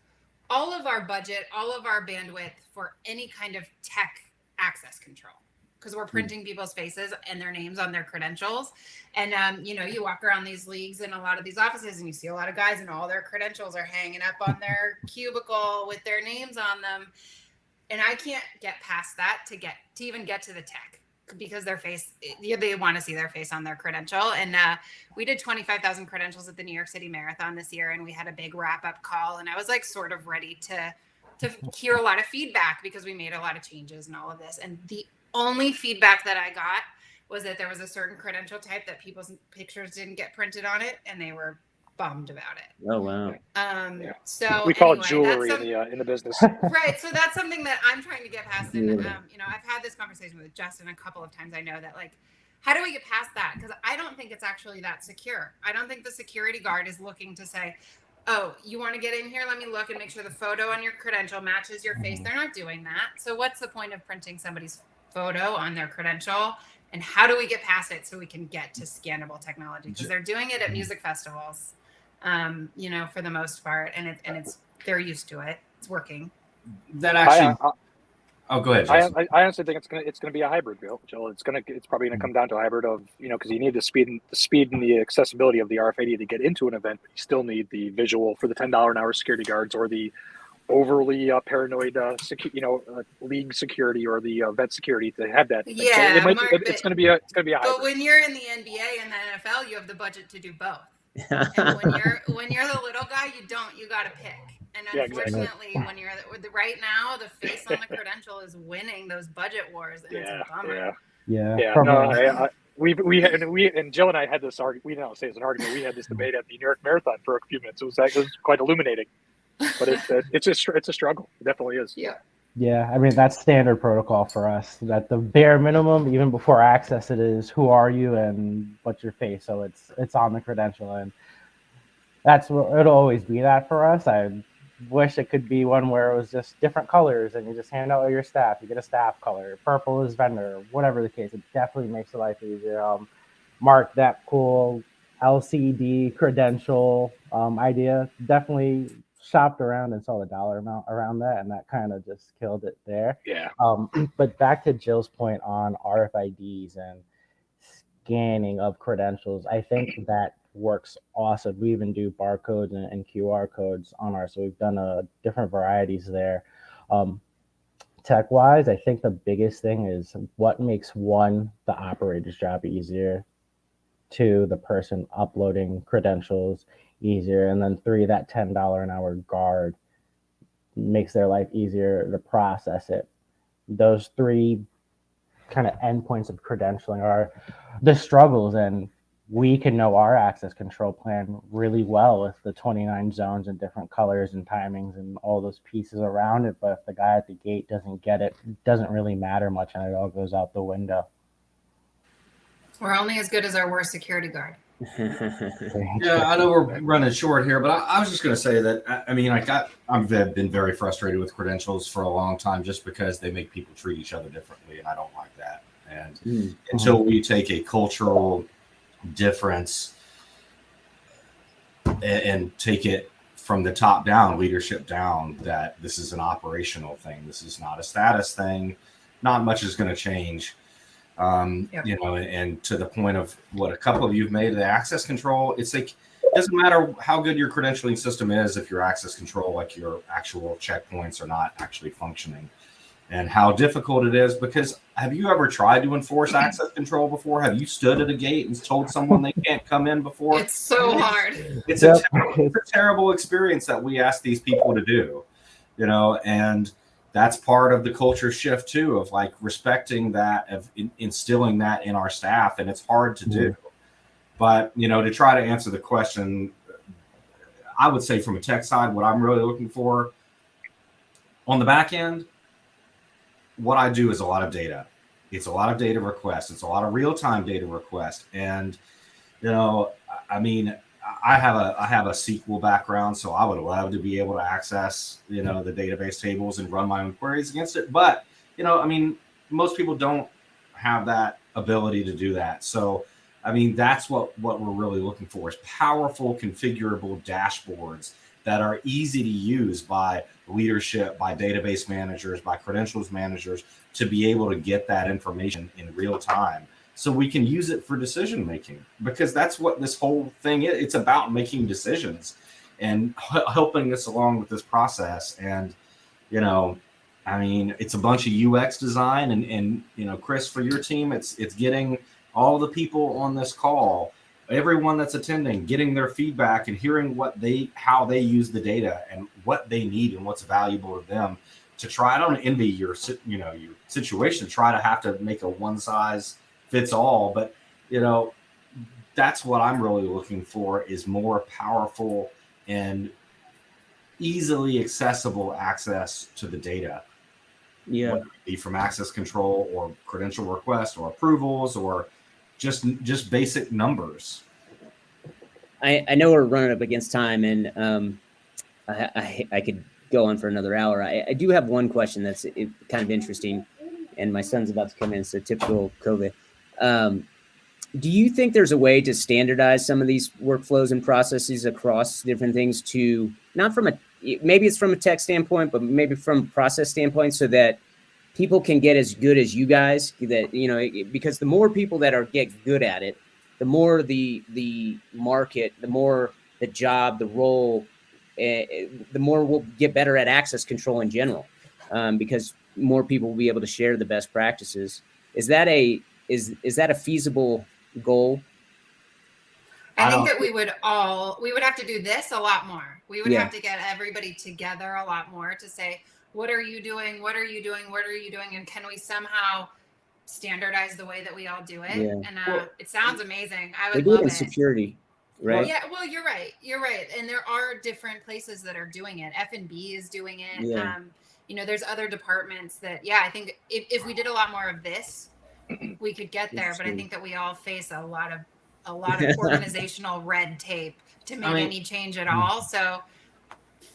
all of our budget, all of our bandwidth for any kind of tech access control, because we're printing people's faces and their names on their credentials. And, you walk around these leagues and a lot of these offices and you see a lot of guys and all their credentials are hanging up on their cubicle with their names on them. And I can't get past that to even get to the tech, because their face, they want to see their face on their credential. And we did 25,000 credentials at the New York City Marathon this year, and we had a big wrap-up call, and I was like sort of ready to hear a lot of feedback, because we made a lot of changes and all of this. And the only feedback that I got was that there was a certain credential type that people's pictures didn't get printed on it, and they were bummed about it. Oh, wow. So we call anyway, it jewelry in the business. Right. So that's something that I'm trying to get past. And, I've had this conversation with Justin a couple of times. I know that, like, how do we get past that? Because I don't think it's actually that secure. I don't think the security guard is looking to say, oh, you want to get in here? Let me look and make sure the photo on your credential matches your face. They're not doing that. So what's the point of printing somebody's photo on their credential? And how do we get past it so we can get to scannable technology? Because they're doing it at music festivals, for the most part, and they're used to it. It's working. That actually. Go ahead, Jason. I honestly think it's gonna be a hybrid, Jill. It's probably gonna come down to a hybrid of, because you need the speed and the accessibility of the RFID to get into an event, but you still need the visual for the $10 an hour security guards, or the overly paranoid league security, or the vet security to have that. Yeah, so it's gonna be a hybrid. But when you're in the NBA and the NFL, you have the budget to do both. And when you're the little guy, you don't. You got to pick. And unfortunately, when you're right now, the face on the credential is winning those budget wars, and it's a bummer. We and Jill and I had this argument. We don't say it's an argument. We had this debate at the New York Marathon for a few minutes. It was quite illuminating, but it's a struggle. It definitely is. Yeah. Yeah, I mean, that's standard protocol for us. That the bare minimum, even before access, it is who are you and what's your face. So it's on the credential, and that's what it'll always be that for us. I wish it could be one where it was just different colors and you just hand out your staff. You get a staff color. Purple is vendor, whatever the case. It definitely makes the life easier. Mark, that cool LCD credential idea, definitely shopped around and saw the dollar amount around that, and that kind of just killed it there. Yeah. But back to Jill's point on RFIDs and scanning of credentials, I think that works awesome. We even do barcodes and QR codes on ours, so we've done different varieties there. Tech wise, I think the biggest thing is what makes the operator's job easier, 2, the person uploading credentials easier, and then 3, that $10 an hour guard makes their life easier to process it. Those 3 kind of endpoints of credentialing are the struggles, and we can know our access control plan really well with the 29 zones and different colors and timings and all those pieces around it, but if the guy at the gate doesn't get it, it doesn't really matter much, and it all goes out the window. We're only as good as our worst security guard. Yeah, I know we're running short here, but I was just going to say that, I mean, I've been very frustrated with credentials for a long time, just because they make people treat each other differently, and I don't like that. And until we take a cultural difference and take it from the top down, leadership down, that this is an operational thing, this is not a status thing, not much is going to change. And to the point of what a couple of you have made, the access control, it's like, it doesn't matter how good your credentialing system is if your access control, like your actual checkpoints, are not actually functioning, and how difficult it is. Because have you ever tried to enforce access control before? Have you stood at a gate and told someone they can't come in before? It's so hard. It's a terrible experience that we ask these people to do, and that's part of the culture shift too, of like respecting that, of instilling that in our staff. And it's hard to do, but to try to answer the question, I would say from a tech side, what I'm really looking for on the back end, what I do is a lot of data. It's a lot of data requests. It's a lot of real-time data requests. And, I mean, I have a SQL background, so I would love to be able to access, the database tables and run my own queries against it. But, I mean, most people don't have that ability to do that. So, I mean, that's what we're really looking for is powerful, configurable dashboards that are easy to use by leadership, by database managers, by credentials managers to be able to get that information in real time. So we can use it for decision making, because that's what this whole thing is. It's about making decisions and helping us along with this process. And, I mean, it's a bunch of UX design and Chris, for your team, it's getting all the people on this call, everyone that's attending, getting their feedback and hearing how they use the data and what they need and what's valuable to them to try. I don't envy your situation, try to have to make a one size fits all, but that's what I'm really looking for is more powerful and easily accessible access to the data. Yeah. Whether it be from access control or credential requests or approvals or just basic numbers. I know we're running up against time, and I could go on for another hour. I do have one question that's kind of interesting, and my son's about to come in, so typical COVID. Do you think there's a way to standardize some of these workflows and processes across different things to not from maybe it's from a tech standpoint, but maybe from a process standpoint, so that people can get as good as you guys, that, because the more people that get good at it, the more the market, the more the job, the role, the more we'll get better at access control in general, because more people will be able to share the best practices. Is that a feasible goal? I think that we would have to do this a lot more. We would have to get everybody together a lot more to say, what are you doing? What are you doing? What are you doing? And can we somehow standardize the way that we all do it? Yeah. And it sounds amazing. I would love it. Security, right? Yeah, well, you're right. You're right. And there are different places that are doing it. F&B is doing it. Yeah. There's other departments that, I think if we did a lot more of this, we could get there. But I think that we all face a lot of organizational red tape to make any change at all. So,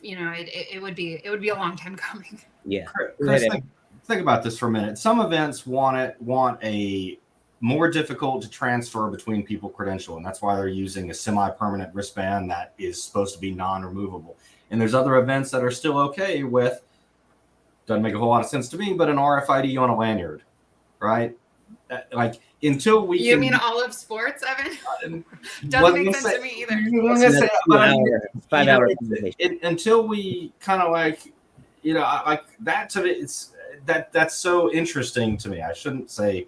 it would be a long time coming. Yeah. Chris, think about this for a minute. Some events want a more difficult to transfer between people credential, and that's why they're using a semi-permanent wristband that is supposed to be non-removable. And there's other events that are still okay with, doesn't make a whole lot of sense to me, but an RFID on a lanyard, right? Like until we you mean all of sports, Evan? Doesn't make sense to me either. Until we kind of like that to me, that's so interesting to me. I shouldn't say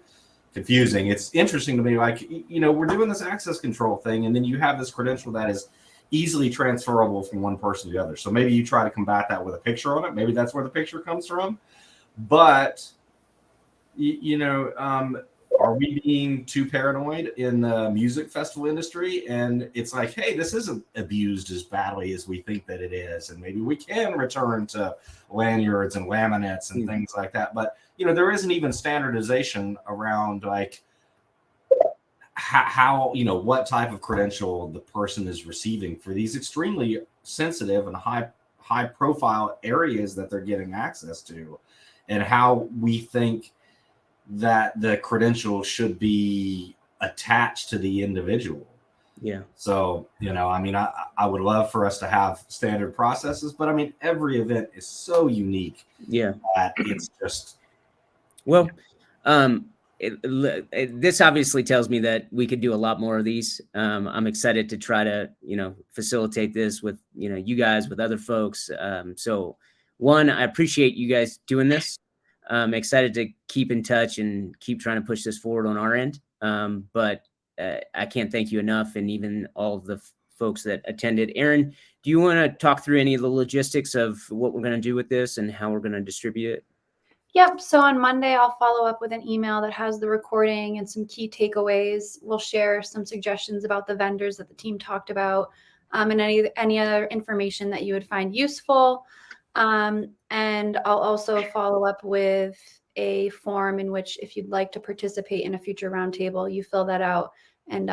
confusing. It's interesting to me. Like, we're doing this access control thing, and then you have this credential that is easily transferable from one person to the other. So maybe you try to combat that with a picture on it. Maybe that's where the picture comes from. But are we being too paranoid in the music festival industry? And it's like, hey, this isn't abused as badly as we think that it is. And maybe we can return to lanyards and laminates and things like that. But, there isn't even standardization around like how what type of credential the person is receiving for these extremely sensitive and high profile areas that they're getting access to, and how we think that the credential should be attached to the individual. Yeah. So, I would love for us to have standard processes, but I mean, every event is so unique. Yeah. That it's just. Well, this obviously tells me that we could do a lot more of these. I'm excited to try to, facilitate this with, you guys, with other folks. So one, I appreciate you guys doing this. I'm excited to keep in touch and keep trying to push this forward on our end. But I can't thank you enough. And even all of the folks that attended. Aaron, do you want to talk through any of the logistics of what we're going to do with this and how we're going to distribute it? Yep. So on Monday, I'll follow up with an email that has the recording and some key takeaways. We'll share some suggestions about the vendors that the team talked about, and any other information that you would find useful. And I'll also follow up with a form in which, if you'd like to participate in a future roundtable, you fill that out and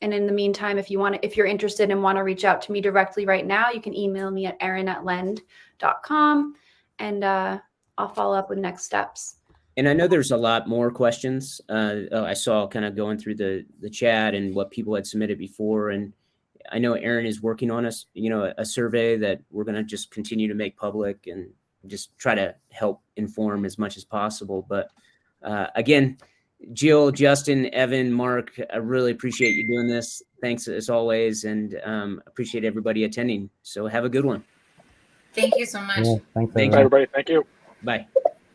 And in the meantime, if you're interested and want to reach out to me directly right now, you can email me at erin@lend.com, and I'll follow up with next steps. And I know there's a lot more questions. I saw kind of going through the chat and what people had submitted before. And I know Erin is working on a survey that we're going to just continue to make public and just try to help inform as much as possible. But again, Jill, Justin, Evan, Mark, I really appreciate you doing this. Thanks as always, and appreciate everybody attending. So have a good one. Thank you so much. Yeah, thanks, Thank Bye, you. everybody. Thank you. Bye.